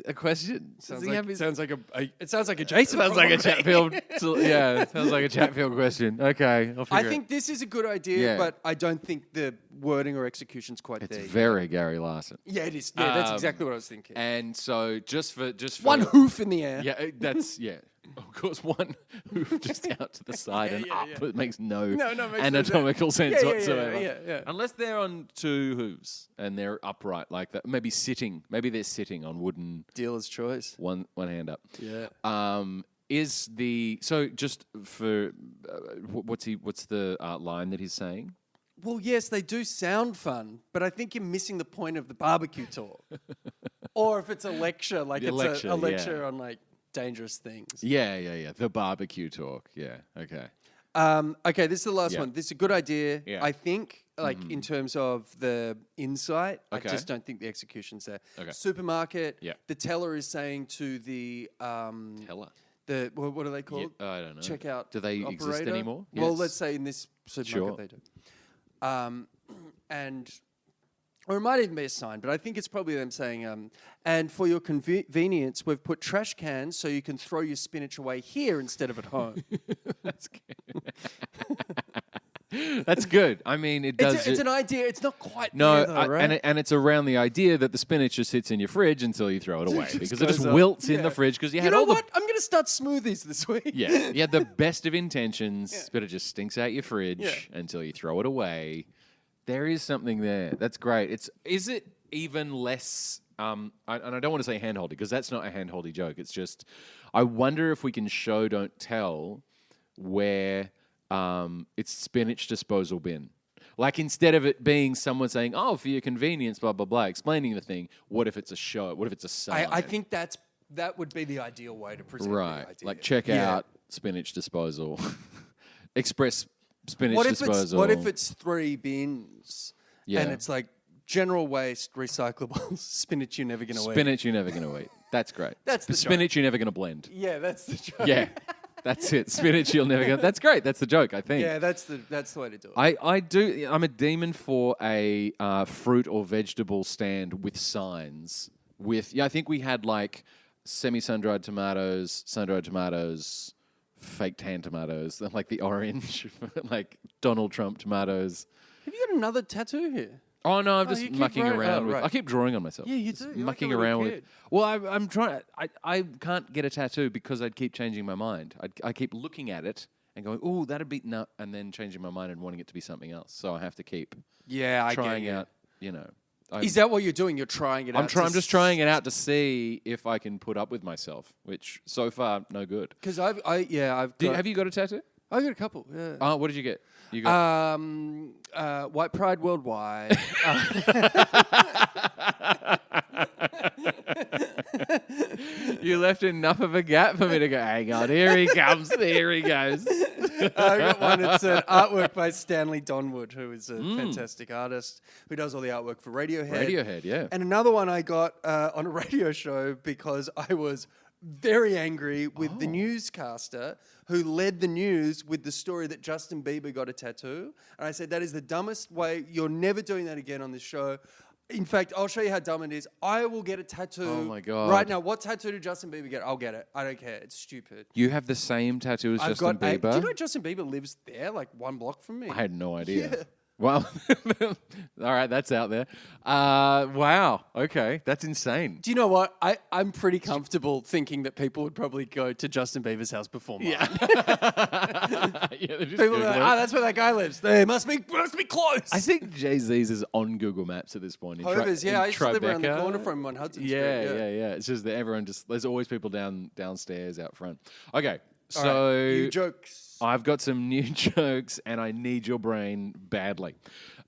Speaker 2: a question?
Speaker 1: Sounds
Speaker 2: Does he
Speaker 1: like,
Speaker 2: have his-
Speaker 1: sounds like a sounds like a Jason.
Speaker 2: Sounds like a
Speaker 1: problem.
Speaker 2: Chatfield. Yeah, it sounds like a Chatfield question. Okay, I'll figure
Speaker 1: I think this is a good idea,
Speaker 2: Yeah.
Speaker 1: but I don't think the wording or execution's quite
Speaker 2: it's
Speaker 1: there.
Speaker 2: very Gary Larson.
Speaker 1: Yeah, it is. Yeah, that's exactly what I was thinking.
Speaker 2: And so just for
Speaker 1: One hoof in the air.
Speaker 2: Yeah, that's Of course, one hoof just out to the side and up.
Speaker 1: yeah.
Speaker 2: It makes no,
Speaker 1: makes no
Speaker 2: anatomical sense
Speaker 1: Yeah, yeah,
Speaker 2: whatsoever.
Speaker 1: yeah.
Speaker 2: Unless they're on two hooves and they're upright like that. Maybe sitting. Maybe they're sitting on wooden.
Speaker 1: Dealer's choice.
Speaker 2: One hand up.
Speaker 1: Yeah.
Speaker 2: Is the so just for what's the line that he's saying?
Speaker 1: Well, yes, they do sound fun, but I think you're missing the point of the barbecue talk. Or if it's a lecture, like
Speaker 2: The
Speaker 1: it's
Speaker 2: lecture,
Speaker 1: a lecture
Speaker 2: yeah.
Speaker 1: on like dangerous things.
Speaker 2: Yeah. The barbecue talk. Yeah. Okay.
Speaker 1: Okay, this is the last
Speaker 2: Yeah.
Speaker 1: one. This is a good idea,
Speaker 2: Yeah.
Speaker 1: I think, like in terms of the insight.
Speaker 2: Okay.
Speaker 1: I just don't think the execution's there.
Speaker 2: Okay.
Speaker 1: Supermarket,
Speaker 2: Yeah.
Speaker 1: the teller is saying to the
Speaker 2: Teller.
Speaker 1: what are they called?
Speaker 2: Yeah, I don't know.
Speaker 1: Checkout
Speaker 2: Do they
Speaker 1: operator?
Speaker 2: exist anymore?
Speaker 1: Well,
Speaker 2: Yes.
Speaker 1: let's say in this supermarket
Speaker 2: Sure.
Speaker 1: they do. Or it might even be a sign, but I think it's probably them saying, and for your convenience, we've put trash cans so you can throw your spinach away here instead of at home.
Speaker 2: That's good. That's good. I mean, it does.
Speaker 1: It's an idea. It's not quite
Speaker 2: No,
Speaker 1: there, though, right?
Speaker 2: and it's around the idea that the spinach just sits in your fridge until you throw it away because it just
Speaker 1: goes up.
Speaker 2: wilts in
Speaker 1: Yeah.
Speaker 2: the fridge because you
Speaker 1: You
Speaker 2: had
Speaker 1: know
Speaker 2: all
Speaker 1: what? I'm going to start smoothies this week.
Speaker 2: yeah, you had the best of intentions, but it just stinks out your fridge
Speaker 1: Yeah.
Speaker 2: until you throw it away. There is something there. That's great. Is it even less? And I don't want to say handholdy because that's not a handholdy joke. It's just I wonder if we can show don't tell where it's spinach disposal bin. Like instead of it being someone saying, "Oh, for your convenience," blah blah blah, explaining the thing. What if it's a show? What if it's a sign?
Speaker 1: I think that would be the ideal way to present
Speaker 2: right.
Speaker 1: the idea.
Speaker 2: Like check
Speaker 1: Yeah.
Speaker 2: out spinach disposal. Express spinach
Speaker 1: What if
Speaker 2: disposal.
Speaker 1: what if it's 3 bins?
Speaker 2: Yeah.
Speaker 1: And it's like general waste, recyclables, spinach you're never going to eat.
Speaker 2: Spinach you're never going to eat. That's great.
Speaker 1: That's the joke.
Speaker 2: Spinach you're never going to blend.
Speaker 1: Yeah, that's the joke.
Speaker 2: Yeah. That's it. Spinach you'll never get. That's great. That's the joke, I think.
Speaker 1: Yeah, that's the way to do it.
Speaker 2: I'm a demon for a fruit or vegetable stand with signs. I think we had like semi-sun-dried tomatoes, sun-dried tomatoes, fake tan tomatoes, like the orange, like Donald Trump tomatoes.
Speaker 1: Have you got another tattoo here?
Speaker 2: Oh no, I'm
Speaker 1: you
Speaker 2: just
Speaker 1: keep
Speaker 2: mucking
Speaker 1: drawing-
Speaker 2: around with.
Speaker 1: right.
Speaker 2: I keep drawing on myself.
Speaker 1: Yeah, you
Speaker 2: Just
Speaker 1: do. You're like
Speaker 2: mucking
Speaker 1: a little
Speaker 2: around with.
Speaker 1: kid.
Speaker 2: Well, I'm trying. I can't get a tattoo because I'd keep changing my mind. I keep looking at it and going, "Oh, that'd be no," and then changing my mind and wanting it to be something else. So I have to keep
Speaker 1: Yeah, I
Speaker 2: trying
Speaker 1: get you.
Speaker 2: out. You know,
Speaker 1: Is that what you're doing? You're trying it out?
Speaker 2: I'm just trying it out to see if I can put up with myself, which so far no good.
Speaker 1: Because I've got...
Speaker 2: Have you got a tattoo?
Speaker 1: I got a couple, yeah.
Speaker 2: What did you get? You got
Speaker 1: White Pride Worldwide.
Speaker 2: You left enough of a gap for me to go, hang on, here he comes, here he goes.
Speaker 1: I got one. It's an artwork by Stanley Donwood, who is a fantastic artist who does all the artwork for Radiohead.
Speaker 2: Radiohead, yeah.
Speaker 1: And another one I got on a radio show because I was very angry with the newscaster who led the news with the story that Justin Bieber got a tattoo. And I said, that is the dumbest way. You're never doing that again on this show. In fact, I'll show you how dumb it is. I will get a tattoo.
Speaker 2: Oh my God.
Speaker 1: Right now, what tattoo did Justin Bieber get? I'll get it. I don't care. It's stupid.
Speaker 2: You have the same tattoo as
Speaker 1: I've
Speaker 2: Justin
Speaker 1: got
Speaker 2: Bieber?
Speaker 1: do you know Justin Bieber lives there, like 1 block from me?
Speaker 2: I had no idea.
Speaker 1: Yeah.
Speaker 2: Well, all right, that's out there. Wow, okay, that's insane.
Speaker 1: Do you know what? I'm pretty comfortable thinking that people would probably go to Justin Bieber's house before mine.
Speaker 2: Yeah, they're just
Speaker 1: People are like,
Speaker 2: Googling it.
Speaker 1: that's where that guy lives. They must be close.
Speaker 2: I think Jay-Z's is on Google Maps at this point.
Speaker 1: Hovis, yeah, I used to live around the
Speaker 2: Tribeca.
Speaker 1: corner from him on Hudson Street.
Speaker 2: Yeah. It's just that everyone there's always people downstairs out front. Okay,
Speaker 1: All
Speaker 2: so
Speaker 1: right, you jokes.
Speaker 2: I've got some new jokes and I need your brain badly.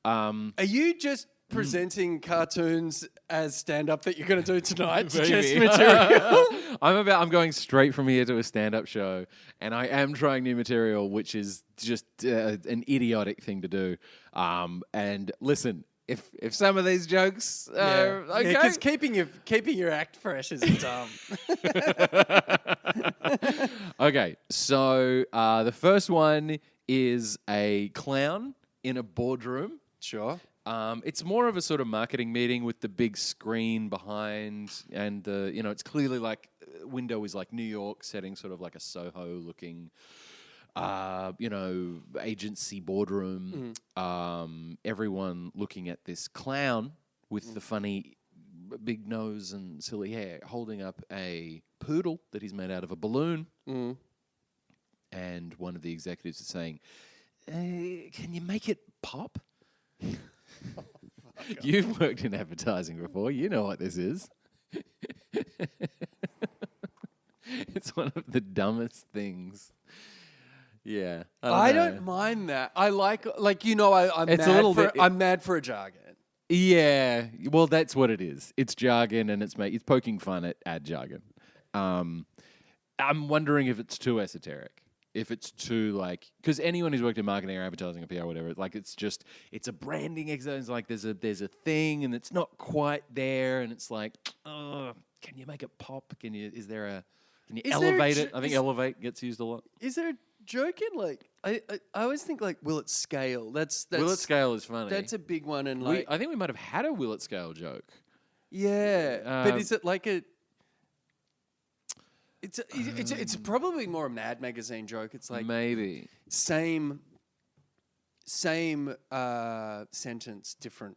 Speaker 1: Are you just presenting cartoons as stand-up that you're going to do tonight? Just
Speaker 2: Maybe.
Speaker 1: material?
Speaker 2: I'm going straight from here to a stand-up show, and I am trying new material, which is just an idiotic thing to do. And listen, if some of these jokes are okay,
Speaker 1: because keeping your act fresh is dumb.
Speaker 2: okay. So the first one is a clown in a boardroom.
Speaker 1: Sure.
Speaker 2: It's more of a sort of marketing meeting with the big screen behind, and it's clearly like window is like New York setting, sort of like a Soho looking, agency boardroom. Everyone looking at this clown with the funny big nose and silly hair, holding up a poodle that he's made out of a balloon. And one of the executives is saying, "Can you make it pop?" You've worked in advertising before. You know what this is. It's one of the dumbest things. Yeah.
Speaker 1: I
Speaker 2: know.
Speaker 1: don't mind that. I I'm
Speaker 2: It's a
Speaker 1: mad
Speaker 2: little
Speaker 1: for
Speaker 2: bit-
Speaker 1: I'm mad for a jargon.
Speaker 2: Yeah. Well, that's what it is. It's jargon and it's poking fun at ad jargon. I'm wondering if it's too esoteric. If it's too because anyone who's worked in marketing or advertising or PR or whatever, it's a branding exercise. Like there's a thing and it's not quite there, and it's like, oh, can you make it pop? Can you elevate it? I think elevate gets used a lot.
Speaker 1: Is there a joke in I always think will it scale? That's
Speaker 2: Will it scale is funny.
Speaker 1: That's a big one, and
Speaker 2: I think we might have had a will it scale joke.
Speaker 1: yeah, but is it like a? It's probably more a Mad Magazine joke. It's like
Speaker 2: Maybe.
Speaker 1: same sentence, different.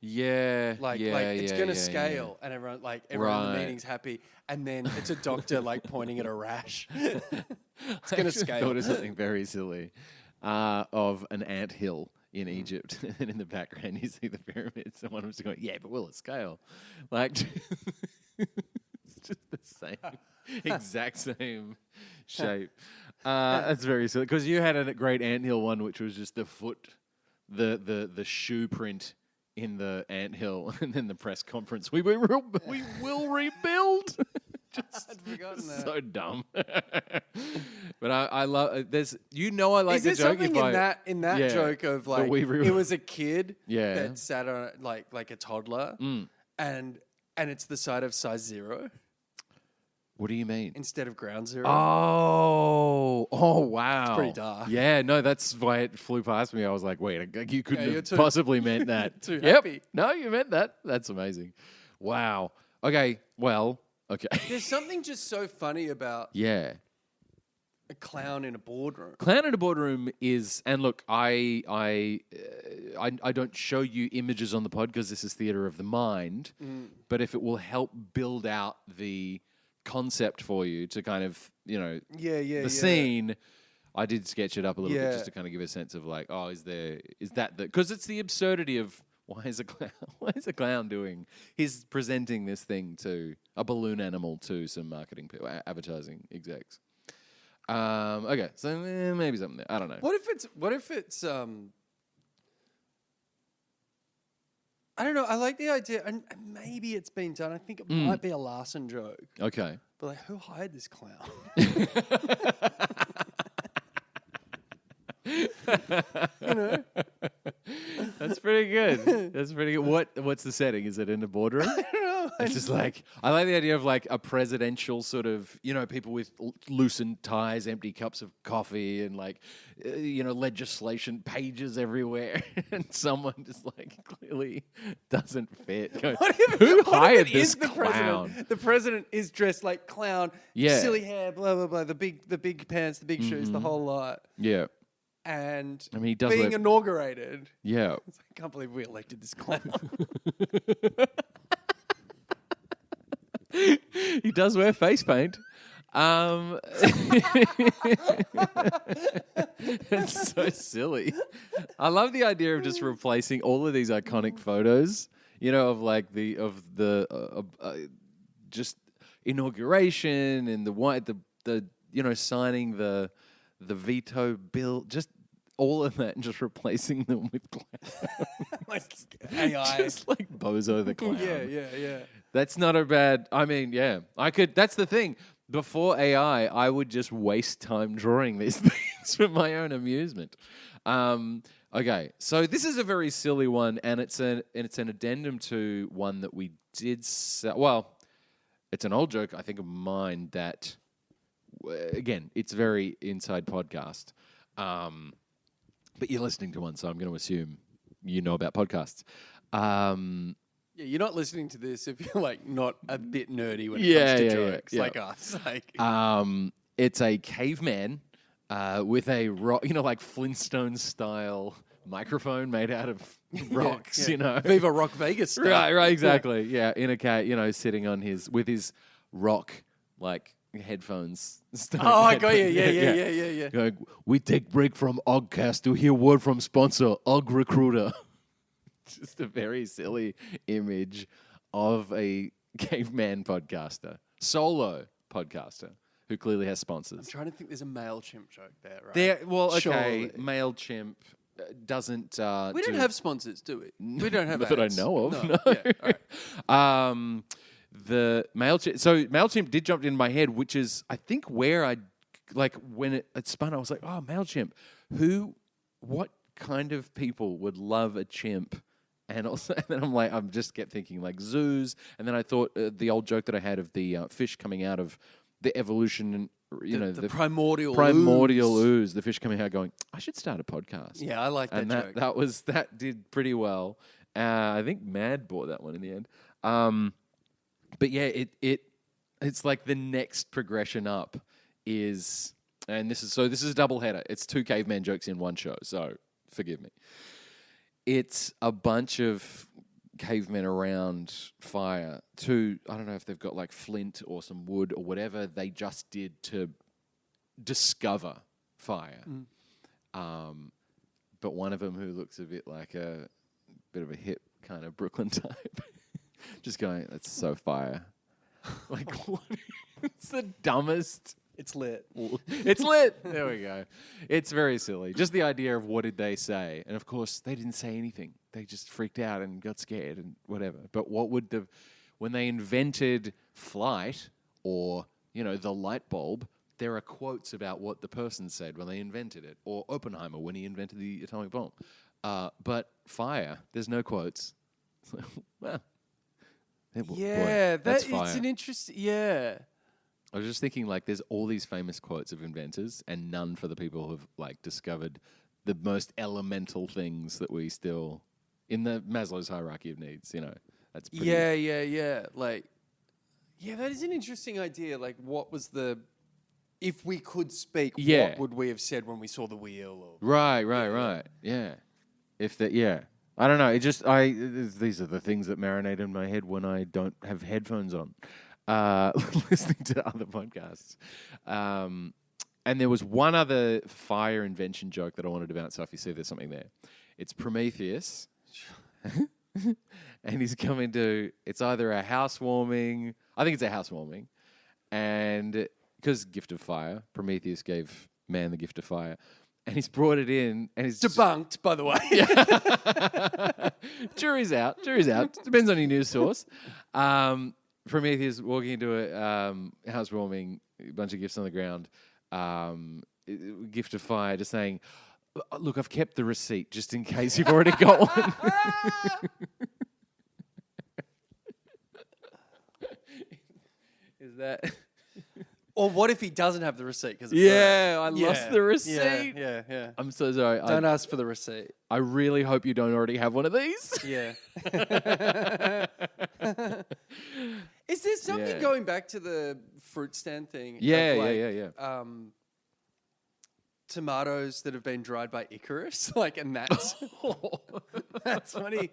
Speaker 2: Yeah.
Speaker 1: It's gonna
Speaker 2: yeah.
Speaker 1: scale, and everyone in the
Speaker 2: Right.
Speaker 1: meeting's happy, and then it's a doctor pointing at a rash. It's
Speaker 2: I
Speaker 1: gonna
Speaker 2: actually
Speaker 1: scale.
Speaker 2: thought of something very silly of an anthill in Egypt, and in the background you see the pyramids, and one of them's going, "Yeah, but will it scale?" It's just the same, exact same shape. That's very silly because you had a great anthill one, which was just the foot, the shoe print in the anthill, and then the press conference. We will rebuild.
Speaker 1: I'd forgotten that.
Speaker 2: So dumb. But I love there's I like
Speaker 1: Is
Speaker 2: the
Speaker 1: there
Speaker 2: joke
Speaker 1: something in that
Speaker 2: Yeah,
Speaker 1: joke of like it was a kid that sat on like a toddler and it's the side of size 0
Speaker 2: What do you mean?
Speaker 1: instead of ground 0.
Speaker 2: Oh wow.
Speaker 1: It's pretty dark.
Speaker 2: Yeah, no, that's why it flew past me. I was like, wait, you couldn't have
Speaker 1: too-
Speaker 2: possibly meant that.
Speaker 1: too
Speaker 2: Yep.
Speaker 1: happy.
Speaker 2: No, you meant that. That's amazing. Wow. Okay, well, okay.
Speaker 1: There's something just so funny about
Speaker 2: Yeah.
Speaker 1: a clown in a boardroom.
Speaker 2: Clown in a boardroom is, and look, I don't show you images on the pod because this is theater of the mind. But if it will help build out the concept for you to kind of, the scene, I did sketch it up a little bit just to kind of give a sense of like, oh, is that because it's the absurdity of why is a clown doing? He's presenting this thing to a balloon animal to some marketing people, advertising execs. Okay, so maybe something there. I don't know.
Speaker 1: What if it's I don't know. I like the idea, and maybe it's been done. I think it might be a Larson joke.
Speaker 2: Okay.
Speaker 1: But like, who hired this clown?
Speaker 2: That's pretty good. That's pretty good. What's the setting? Is it in the boardroom?
Speaker 1: I don't know.
Speaker 2: It's just like, I like the idea of like a presidential sort of, people with loosened ties, empty cups of coffee, and like, legislation pages everywhere, and someone just like clearly doesn't fit. Who hired this clown?
Speaker 1: The president is dressed like clown,
Speaker 2: Yeah.
Speaker 1: silly hair, blah blah blah, the big pants, the big shoes, the whole lot.
Speaker 2: Yeah.
Speaker 1: And
Speaker 2: I mean, he does
Speaker 1: being
Speaker 2: wear-
Speaker 1: inaugurated.
Speaker 2: Yeah.
Speaker 1: It's like, I can't believe we elected this clown.
Speaker 2: He does wear face paint. It's so silly. I love the idea of just replacing all of these iconic photos, of like just inauguration and the signing the veto bill, just all of that, and just replacing them with clowns.
Speaker 1: Like AI.
Speaker 2: Just like Bozo the Clown.
Speaker 1: Yeah.
Speaker 2: That's not a bad. I mean, yeah, I could. That's the thing. Before AI, I would just waste time drawing these things for my own amusement. Okay, so this is a very silly one, and it's an addendum to one that we did. Well, it's an old joke, I think, of mine that. Again, it's very inside podcast. But you're listening to one, so I'm going to assume you know about podcasts.
Speaker 1: Yeah, you're not listening to this if you're like not a bit nerdy when it comes to jokes like us. Like,
Speaker 2: it's a caveman with a rock, like Flintstone style microphone made out of rocks.
Speaker 1: Viva Rock Vegas stuff.
Speaker 2: Right, exactly. Yeah, in a cat, sitting on with his rock like headphones.
Speaker 1: Oh, I got you. Yeah.
Speaker 2: Going, we take break from Ogcast to hear word from sponsor Og Recruiter. Just a very silly image of a caveman podcaster, solo podcaster, who clearly has sponsors.
Speaker 1: I'm trying to think. There's a MailChimp joke there, right?
Speaker 2: Okay,
Speaker 1: Surely.
Speaker 2: MailChimp doesn't.
Speaker 1: We don't have sponsors, do we? We don't have
Speaker 2: that I
Speaker 1: ads.
Speaker 2: know of.
Speaker 1: No. Yeah, all right.
Speaker 2: The MailChimp. So MailChimp did jump in my head, which is I think where I when it spun, I was like, oh, MailChimp. What kind of people would love a chimp? And also, and then I'm just kept thinking like zoos, and then I thought the old joke that I had of the fish coming out of the evolution, and
Speaker 1: the primordial
Speaker 2: ooze, the fish coming out going, I should start a podcast.
Speaker 1: Yeah, I like that
Speaker 2: and
Speaker 1: joke.
Speaker 2: That did pretty well. I think Mad bought that one in the end. But yeah, it's like the next progression up is, and this is a double header. It's 2 caveman jokes in one show, so forgive me. It's a bunch of cavemen around fire. I don't know if they've got like flint or some wood or whatever they just did to discover fire. But one of them who looks a bit like a bit of a hip kind of Brooklyn type, just going, "That's so fire." Like, what? It's the dumbest.
Speaker 1: It's lit.
Speaker 2: It's lit. There we go. It's very silly. Just the idea of what did they say? And of course, they didn't say anything. They just freaked out and got scared and whatever. But when they invented flight, or, the light bulb, there are quotes about what the person said when they invented it, or Oppenheimer when he invented the atomic bomb. But fire, there's no quotes. Well, that's fire.
Speaker 1: It's an interesting. Yeah.
Speaker 2: I was just thinking, there's all these famous quotes of inventors, and none for the people who've discovered the most elemental things that we still, in the Maslow's hierarchy of needs. That's pretty.
Speaker 1: Yeah. That is an interesting idea. What was the? If we could speak, what would we have said when we saw the wheel? Or
Speaker 2: Right. Yeah. I don't know. These are the things that marinate in my head when I don't have headphones on, listening to other podcasts. And there was one other fire invention joke that I wanted to bounce off. You see, there's something there. It's Prometheus, and he's coming to. It's either a housewarming. I think it's a housewarming, and because gift of fire, Prometheus gave man the gift of fire. And he's brought it in, and he's
Speaker 1: debunked, by the way.
Speaker 2: Jury's out. Depends on your news source. Prometheus walking into a housewarming, a bunch of gifts on the ground. Gift of fire, just saying, "Look, I've kept the receipt just in case you've already got one." Is that?
Speaker 1: Or what if he doesn't have the receipt?
Speaker 2: I lost the receipt.
Speaker 1: Yeah.
Speaker 2: I'm so sorry.
Speaker 1: Don't ask for the receipt.
Speaker 2: I really hope you don't already have one of these.
Speaker 1: Yeah. Is there something going back to the fruit stand thing?
Speaker 2: Yeah.
Speaker 1: Tomatoes that have been dried by Icarus, and that's that's why he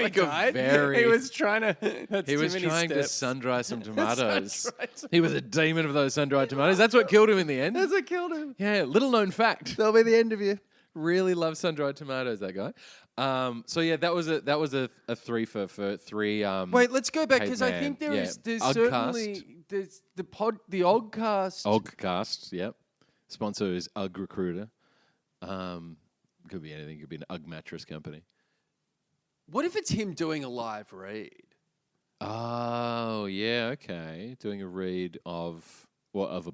Speaker 1: died. He was trying to
Speaker 2: sun dry some tomatoes. He was a demon of those sun dried tomatoes. That's what killed him in the end.
Speaker 1: That's what killed him.
Speaker 2: Yeah, little known fact.
Speaker 1: That'll be the end of you.
Speaker 2: Really loves sun dried tomatoes, that guy. That was a three for three.
Speaker 1: Wait, let's go back because I think there's
Speaker 2: Ogcast.
Speaker 1: certainly there's the Ogcast.
Speaker 2: Ogcast, yep. Sponsor is Ugg Recruiter. Could be anything. Could be an Ugg mattress company.
Speaker 1: What if it's him doing a live read?
Speaker 2: Oh yeah, okay. Doing a read of what of a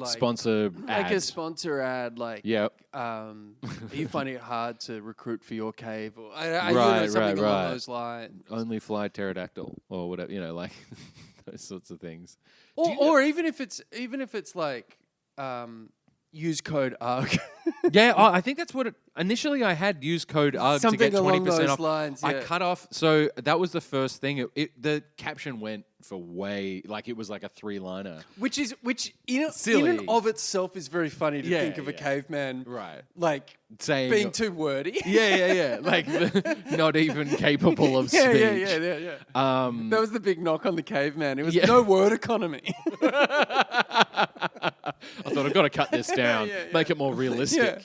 Speaker 2: sponsor ad.
Speaker 1: A sponsor ad.
Speaker 2: Yep.
Speaker 1: Are you finding it hard to recruit for your cave? Or something along those lines.
Speaker 2: Only fly pterodactyl or whatever. Those sorts of things.
Speaker 1: Or even if it's use code UGG.
Speaker 2: I think that's what initially I had use code UGG to get 20% off.
Speaker 1: Lines,
Speaker 2: I cut off, so that was the first thing. The caption went for way, it was like a 3-liner.
Speaker 1: Which in and of itself is very funny to think of a caveman
Speaker 2: saying
Speaker 1: being too wordy.
Speaker 2: Yeah. Not even capable of speech.
Speaker 1: Yeah. That was the big knock on the caveman. It was no word economy.
Speaker 2: I thought I've got to cut this down, make it more realistic,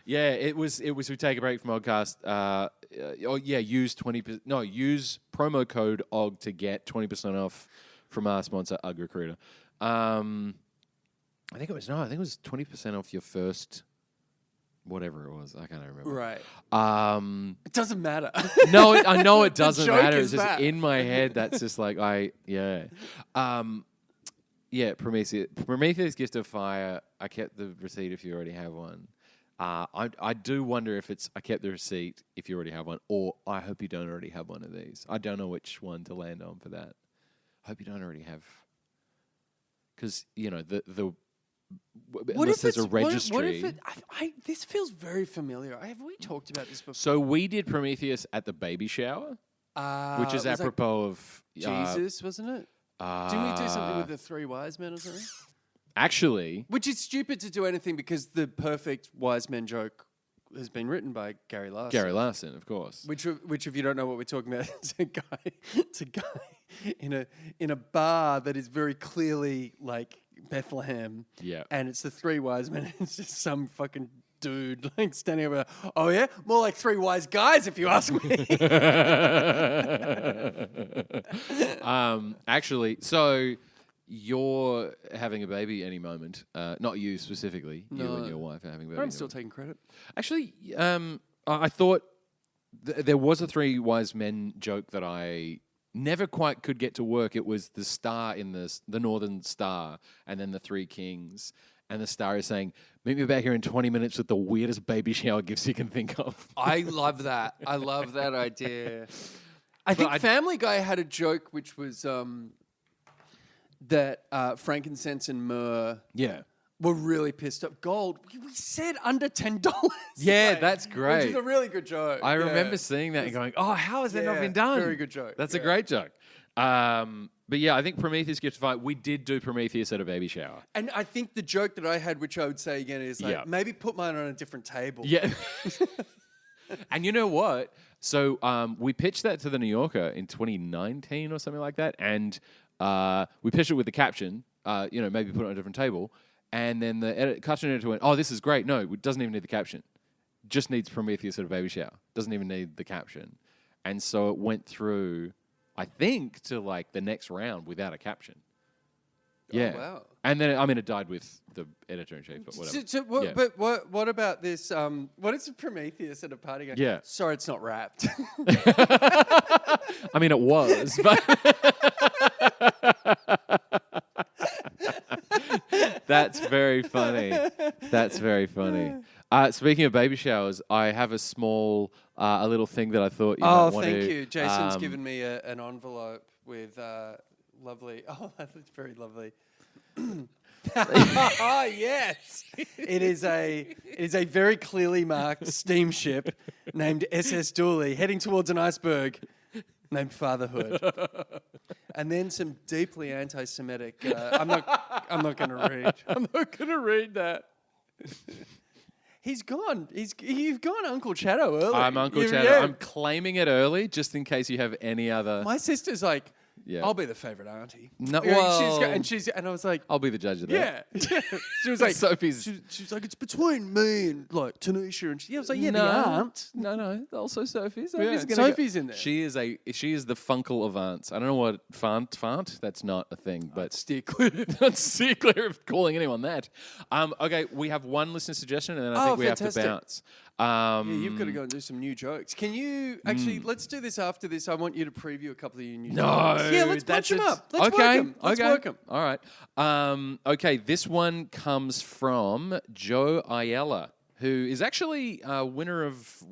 Speaker 2: Yeah, it was. We take a break from Ogcast. Use promo code OG to get 20% off from our sponsor Ugg Recruiter. I think it was 20% off your first, whatever it was. I can't remember.
Speaker 1: Right. It doesn't matter.
Speaker 2: No, I know it doesn't matter.
Speaker 1: It's
Speaker 2: just
Speaker 1: that.
Speaker 2: in my head. That's just Prometheus gift of fire. I kept the receipt if you already have one. I do wonder if it's I kept the receipt if you already have one, or I hope you don't already have one of these. I don't know which one to land on for that. I hope you don't already have, because unless there's a registry.
Speaker 1: What if it? This feels very familiar. Have we talked about this before?
Speaker 2: So we did Prometheus at the baby shower, which is apropos of
Speaker 1: Jesus, wasn't it? Didn't we do something with the 3 wise men or something?
Speaker 2: Actually,
Speaker 1: which is stupid to do anything because the perfect wise men joke has been written by Gary Larson.
Speaker 2: Gary Larson, of course.
Speaker 1: Which if you don't know what we're talking about, it's a guy in a bar that is very clearly like Bethlehem.
Speaker 2: Yeah.
Speaker 1: And it's the 3 wise men. It's just some fucking dude standing over. Oh yeah, more like 3 wise guys, if you ask me.
Speaker 2: Actually, so. You're having a baby any moment. Not you specifically. No. You and your wife are having a baby.
Speaker 1: I'm still taking credit.
Speaker 2: Actually, I thought there was a 3 wise men joke that I never quite could get to work. It was the star in the Northern Star, and then the Three Kings. And the star is saying, meet me back here in 20 minutes with the weirdest baby shower gifts you can think of.
Speaker 1: I love that. I love that idea. I think Family Guy had a joke which was that frankincense and myrrh were really pissed off. Gold, we said under $10.
Speaker 2: Yeah, that's great.
Speaker 1: Which is a really good joke.
Speaker 2: I remember seeing that and going, oh, how has that not been done?
Speaker 1: Very good joke.
Speaker 2: That's a great joke. But yeah, I think Prometheus gets to fight. We did do Prometheus at a baby shower.
Speaker 1: And I think the joke that I had, which I would say again, is like, maybe put mine on a different table.
Speaker 2: Yeah. And you know what? So we pitched that to the New Yorker in 2019 or something like that. And we pitched it with the caption, maybe put it on a different table. And then the cartoon editor went, oh, this is great. No, it doesn't even need the caption. Just needs Prometheus at a baby shower. Doesn't even need the caption. And so it went through, I think, to like the next round without a caption. Yeah.
Speaker 1: Oh, wow.
Speaker 2: And then, it died with the editor-in-chief, but whatever.
Speaker 1: But what about this? What is a Prometheus at a party game?
Speaker 2: Yeah.
Speaker 1: Sorry, it's not wrapped.
Speaker 2: I mean, it was, but... That's very funny. That's very funny. Speaking of baby showers, I have a little thing that I thought you might want to...
Speaker 1: Oh, thank you. Jason's given me an envelope with lovely... Oh, that's very lovely. Oh, yes. It is a very clearly marked steamship named SS Dooley heading towards an iceberg named Fatherhood. And then some deeply anti-Semitic... I'm not going to read. I'm not going to read that. He's gone. You've gone Uncle Chatto early.
Speaker 2: I'm Uncle Chatto. Yeah. I'm claiming it early just in case you have any other...
Speaker 1: My sister's like... Yeah. I'll be the favourite auntie.
Speaker 2: No, well,
Speaker 1: and I was like,
Speaker 2: I'll be the judge of that.
Speaker 1: Yeah. She was like,
Speaker 2: Sophie's.
Speaker 1: She was like, it's between me and like Tanisha, and I was like, the aunt.
Speaker 2: No, also Sophie's.
Speaker 1: Sophie's in there.
Speaker 2: She is the funkle of aunts. I don't know what fant. That's not a thing, but
Speaker 1: steer clear.
Speaker 2: Steer clear of calling anyone that. Okay, we have one listener suggestion, and then I think we have to bounce.
Speaker 1: You've got to go and do some new jokes. Can you actually? Let's do this after this. I want you to preview a couple of your new jokes. Yeah, let's punch them up. Let's work them.
Speaker 2: All right. Okay, this one comes from Joe Ayala, who is actually a winner of.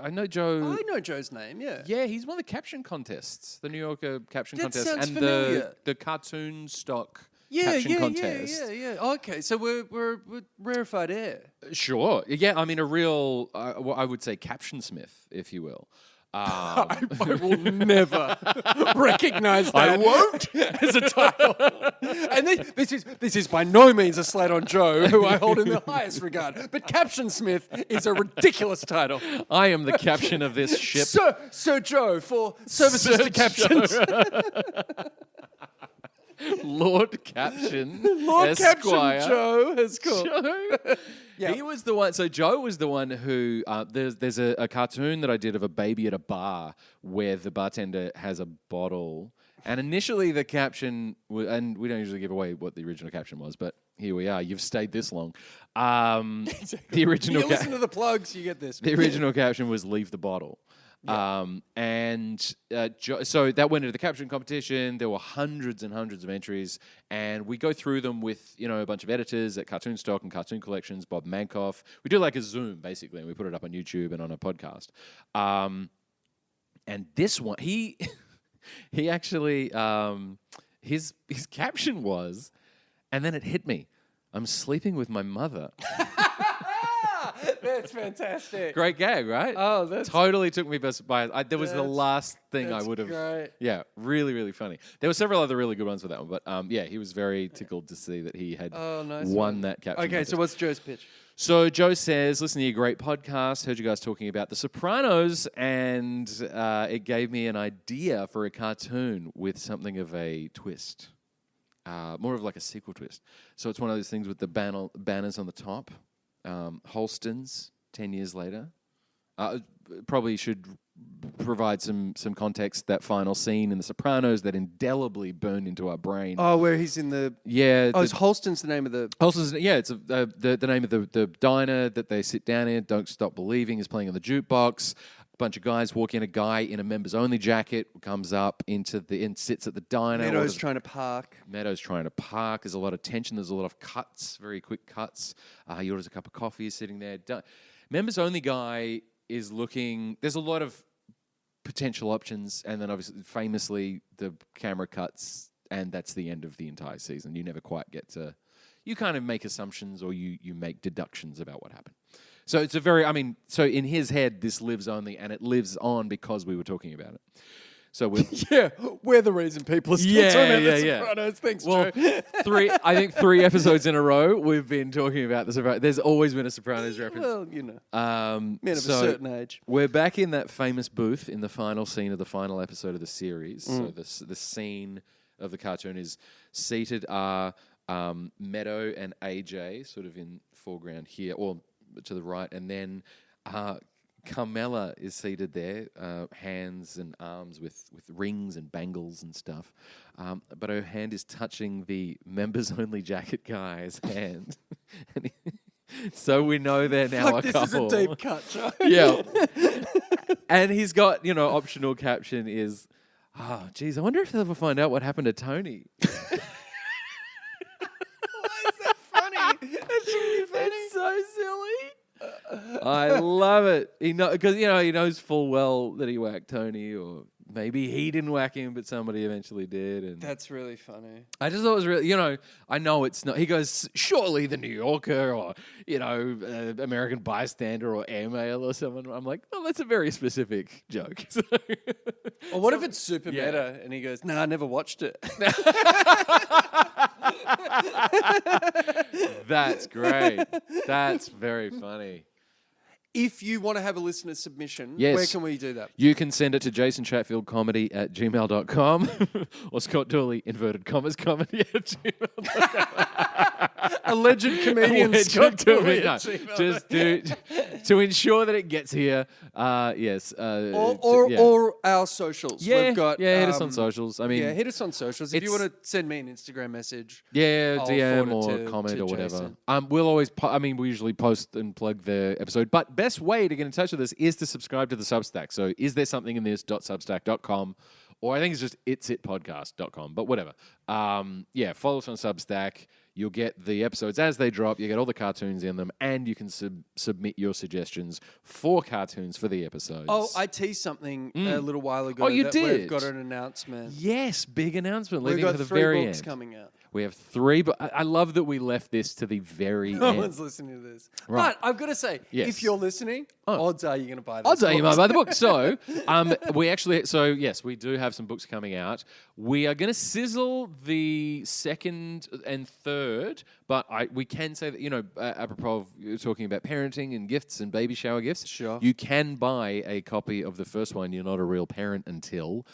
Speaker 2: I know Joe.
Speaker 1: I know Joe's name. Yeah.
Speaker 2: Yeah, he's won the caption contests, the New Yorker caption contest,
Speaker 1: sounds
Speaker 2: and
Speaker 1: familiar.
Speaker 2: the cartoon stock. Caption contest.
Speaker 1: Yeah. Okay, so we're rarefied air.
Speaker 2: Sure. Yeah, I mean a real, I would say captionsmith, if you will.
Speaker 1: I will never recognize that.
Speaker 2: I won't
Speaker 1: as a title. And this is by no means a slight on Joe, who I hold in the highest regard. But captionsmith is a ridiculous title.
Speaker 2: I am the caption of this ship.
Speaker 1: Sir Joe for services to captions.
Speaker 2: Lord Caption.
Speaker 1: Lord
Speaker 2: Esquire.
Speaker 1: Caption Joe has called.
Speaker 2: Yep. He was the one. So Joe was the one who. There's a cartoon that I did of a baby at a bar where the bartender has a bottle. And initially the caption, and we don't usually give away what the original caption was, but here we are. You've stayed this long. The original.
Speaker 1: You listen to the plugs, you get this.
Speaker 2: The original caption was "Leave the bottle." Yeah. So that went into the caption competition. There were hundreds and hundreds of entries, and we go through them with a bunch of editors at Cartoon Stock and Cartoon Collections. Bob Mankoff. We do like a Zoom basically, and we put it up on YouTube and on a podcast. And this one, he actually his caption was, and then it hit me. I'm sleeping with my mother.
Speaker 1: That's fantastic.
Speaker 2: Great gag, right?
Speaker 1: Oh, that's...
Speaker 2: Totally took me by surprise. That was the last thing I would have...
Speaker 1: Great.
Speaker 2: Yeah, really, really funny. There were several other really good ones for that one, but he was very tickled to see that he had won that caption.
Speaker 1: Okay, so what's Joe's pitch?
Speaker 2: So Joe says, listen to your great podcast. Heard you guys talking about The Sopranos, and it gave me an idea for a cartoon with something of a twist. More of like a sequel twist. So it's one of those things with the banners on the top. Holstons, 10 years later. Probably should provide some context. That final scene in The Sopranos that indelibly burned into our brain.
Speaker 1: Oh, where he's in the...
Speaker 2: Yeah.
Speaker 1: Oh, is Holston's the name of the...
Speaker 2: Holston's, yeah, it's the name of the diner that they sit down in. Don't Stop Believing is playing on the jukebox. bunch of guys walk in. A guy in a members-only jacket comes up and sits at the diner.
Speaker 1: Meadows trying to park.
Speaker 2: There's a lot of tension. There's a lot of cuts, very quick cuts. He orders a cup of coffee. He's sitting there. Members-only guy is looking. There's a lot of potential options, and then obviously, famously, the camera cuts, and that's the end of the entire season. You never quite get to. You kind of make assumptions, or you make deductions about what happened. So it's so in his head, this lives only, and it lives on because we were talking about it. So
Speaker 1: we're the reason people are still talking about the Sopranos. Thanks,
Speaker 2: well,
Speaker 1: Joe.
Speaker 2: I think 3 episodes in a row we've been talking about the Sopranos. There's always been a Sopranos reference.
Speaker 1: Well, men of a certain age.
Speaker 2: We're back in that famous booth in the final scene of the final episode of the series. So the scene of the cartoon is seated are Meadow and AJ, sort of in foreground here, or to the right, and then Carmela is seated there, hands and arms with rings and bangles and stuff, but her hand is touching the members-only jacket guy's hand. So we know they're now a couple.
Speaker 1: This is a deep cut, Joe.
Speaker 2: Yeah. And he's got, optional caption is, geez, I wonder if they'll ever find out what happened to Tony. It's so silly. I love it. Because he knows full well that he whacked Tony, or maybe he didn't whack him, but somebody eventually did. And
Speaker 1: that's really funny.
Speaker 2: I just thought it was really, I know it's not. He goes, surely the New Yorker, or American Bystander, or Airmail, or someone. I'm like, oh, that's a very specific joke.
Speaker 1: Or what if it's super meta, and he goes, nah, I never watched it.
Speaker 2: That's great. That's very funny.
Speaker 1: If you want to have a listener submission,
Speaker 2: yes,
Speaker 1: where can we do that?
Speaker 2: You can send it to jasonchatfieldcomedy@gmail.com or Scott Dooley, comedy @gmail.com.
Speaker 1: Alleged comedian Scott Dooley
Speaker 2: Just to ensure that it gets here. Yes.
Speaker 1: Or our socials.
Speaker 2: Yeah,
Speaker 1: We've got,
Speaker 2: hit us on socials.
Speaker 1: hit us on socials. If you want to send me an Instagram message.
Speaker 2: Yeah,
Speaker 1: I'll
Speaker 2: DM
Speaker 1: forward
Speaker 2: or comment or whatever.
Speaker 1: Jason.
Speaker 2: We'll always, we usually post and plug the episode. But best way to get in touch with us is to subscribe to the Substack. So is there something in this.substack.com, or I think it's just itsitpodcast.com, but whatever. Follow us on Substack. You'll get the episodes as they drop. You get all the cartoons in them, and you can submit your suggestions for cartoons for the episodes.
Speaker 1: Oh, I teased something a little while ago.
Speaker 2: Oh, you
Speaker 1: that
Speaker 2: did?
Speaker 1: We've got an announcement.
Speaker 2: Yes, big announcement.
Speaker 1: We've
Speaker 2: Leaving
Speaker 1: got
Speaker 2: to the
Speaker 1: 3
Speaker 2: very
Speaker 1: books
Speaker 2: end.
Speaker 1: coming out.
Speaker 2: We have 3, but I love that we left this to the very
Speaker 1: No
Speaker 2: end.
Speaker 1: one's listening to this.
Speaker 2: Right.
Speaker 1: But I've got to say, if you're listening, odds are you're going to buy this.
Speaker 2: Odds are you might buy the book. So, yes, we do have some books coming out. We are going to sizzle the 2nd and 3rd, but we can say that, apropos of talking about parenting and gifts and baby shower gifts,
Speaker 1: sure,
Speaker 2: you can buy a copy of the first one, You're Not a Real Parent Until,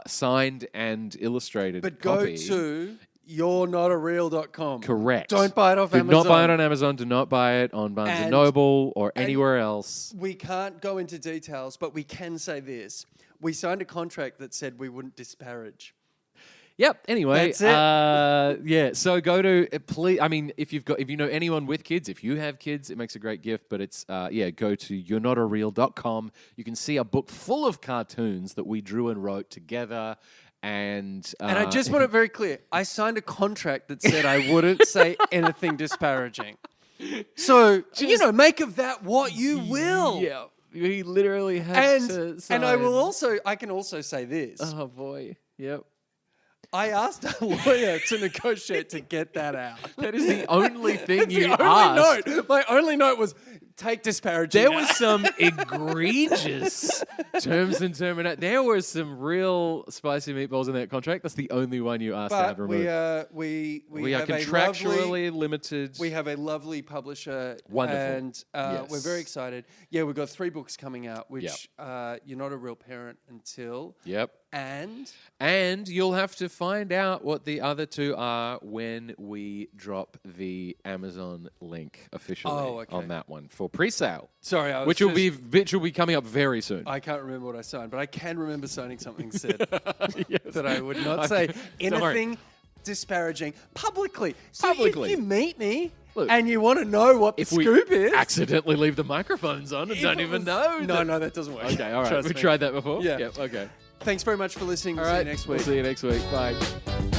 Speaker 2: signed and illustrated
Speaker 1: But
Speaker 2: copy.
Speaker 1: go to you'renotareal.com.
Speaker 2: Correct.
Speaker 1: Don't buy it off Amazon.
Speaker 2: Do not buy it on Amazon. Do not buy it on Barnes & Noble or anywhere else.
Speaker 1: We can't go into details, but we can say this. We signed a contract that said we wouldn't disparage.
Speaker 2: Yep. Anyway,
Speaker 1: that's it.
Speaker 2: So go to please. I mean, if you know anyone with kids, if you have kids, it makes a great gift. But it's go to you'renotareal.com. You can see a book full of cartoons that we drew and wrote together. And
Speaker 1: I just want it very clear. I signed a contract that said I wouldn't say anything disparaging. So make of that what you will.
Speaker 2: Yeah. We literally had to sign.
Speaker 1: And I can also say this.
Speaker 2: Oh boy. Yep.
Speaker 1: I asked a lawyer to negotiate to get that out.
Speaker 2: That is the only thing you
Speaker 1: asked. Note. My only note was take disparaging.
Speaker 2: There was some egregious terms and terminate. There were some real spicy meatballs in that contract. That's the only one you asked to have removed.
Speaker 1: We
Speaker 2: are
Speaker 1: have
Speaker 2: contractually limited.
Speaker 1: We have a lovely publisher.
Speaker 2: Wonderful.
Speaker 1: And we're very excited. Yeah, we've got 3 books coming out, which You're Not a Real Parent Until.
Speaker 2: Yep.
Speaker 1: And
Speaker 2: you'll have to find out what the other 2 are when we drop the Amazon link officially on that one for pre-sale.
Speaker 1: Sorry,
Speaker 2: which will be coming up very soon.
Speaker 1: I can't remember what I signed, but I can remember signing something said that I would not say anything disparaging publicly. So if you meet me
Speaker 3: Look,
Speaker 1: and you want to know what the
Speaker 3: if we
Speaker 1: scoop is.
Speaker 3: accidentally leave the microphones on and
Speaker 1: if
Speaker 3: don't
Speaker 1: it
Speaker 3: even
Speaker 1: was-
Speaker 3: know.
Speaker 1: No, that doesn't work.
Speaker 3: Okay, all right.
Speaker 1: Trust
Speaker 3: We
Speaker 1: me.
Speaker 3: tried that before?
Speaker 1: Yeah.
Speaker 3: Yep, okay.
Speaker 1: Thanks very much for listening.
Speaker 3: All
Speaker 1: We'll see
Speaker 3: right.
Speaker 1: you next
Speaker 3: We'll
Speaker 1: week.
Speaker 3: see you next week. Bye.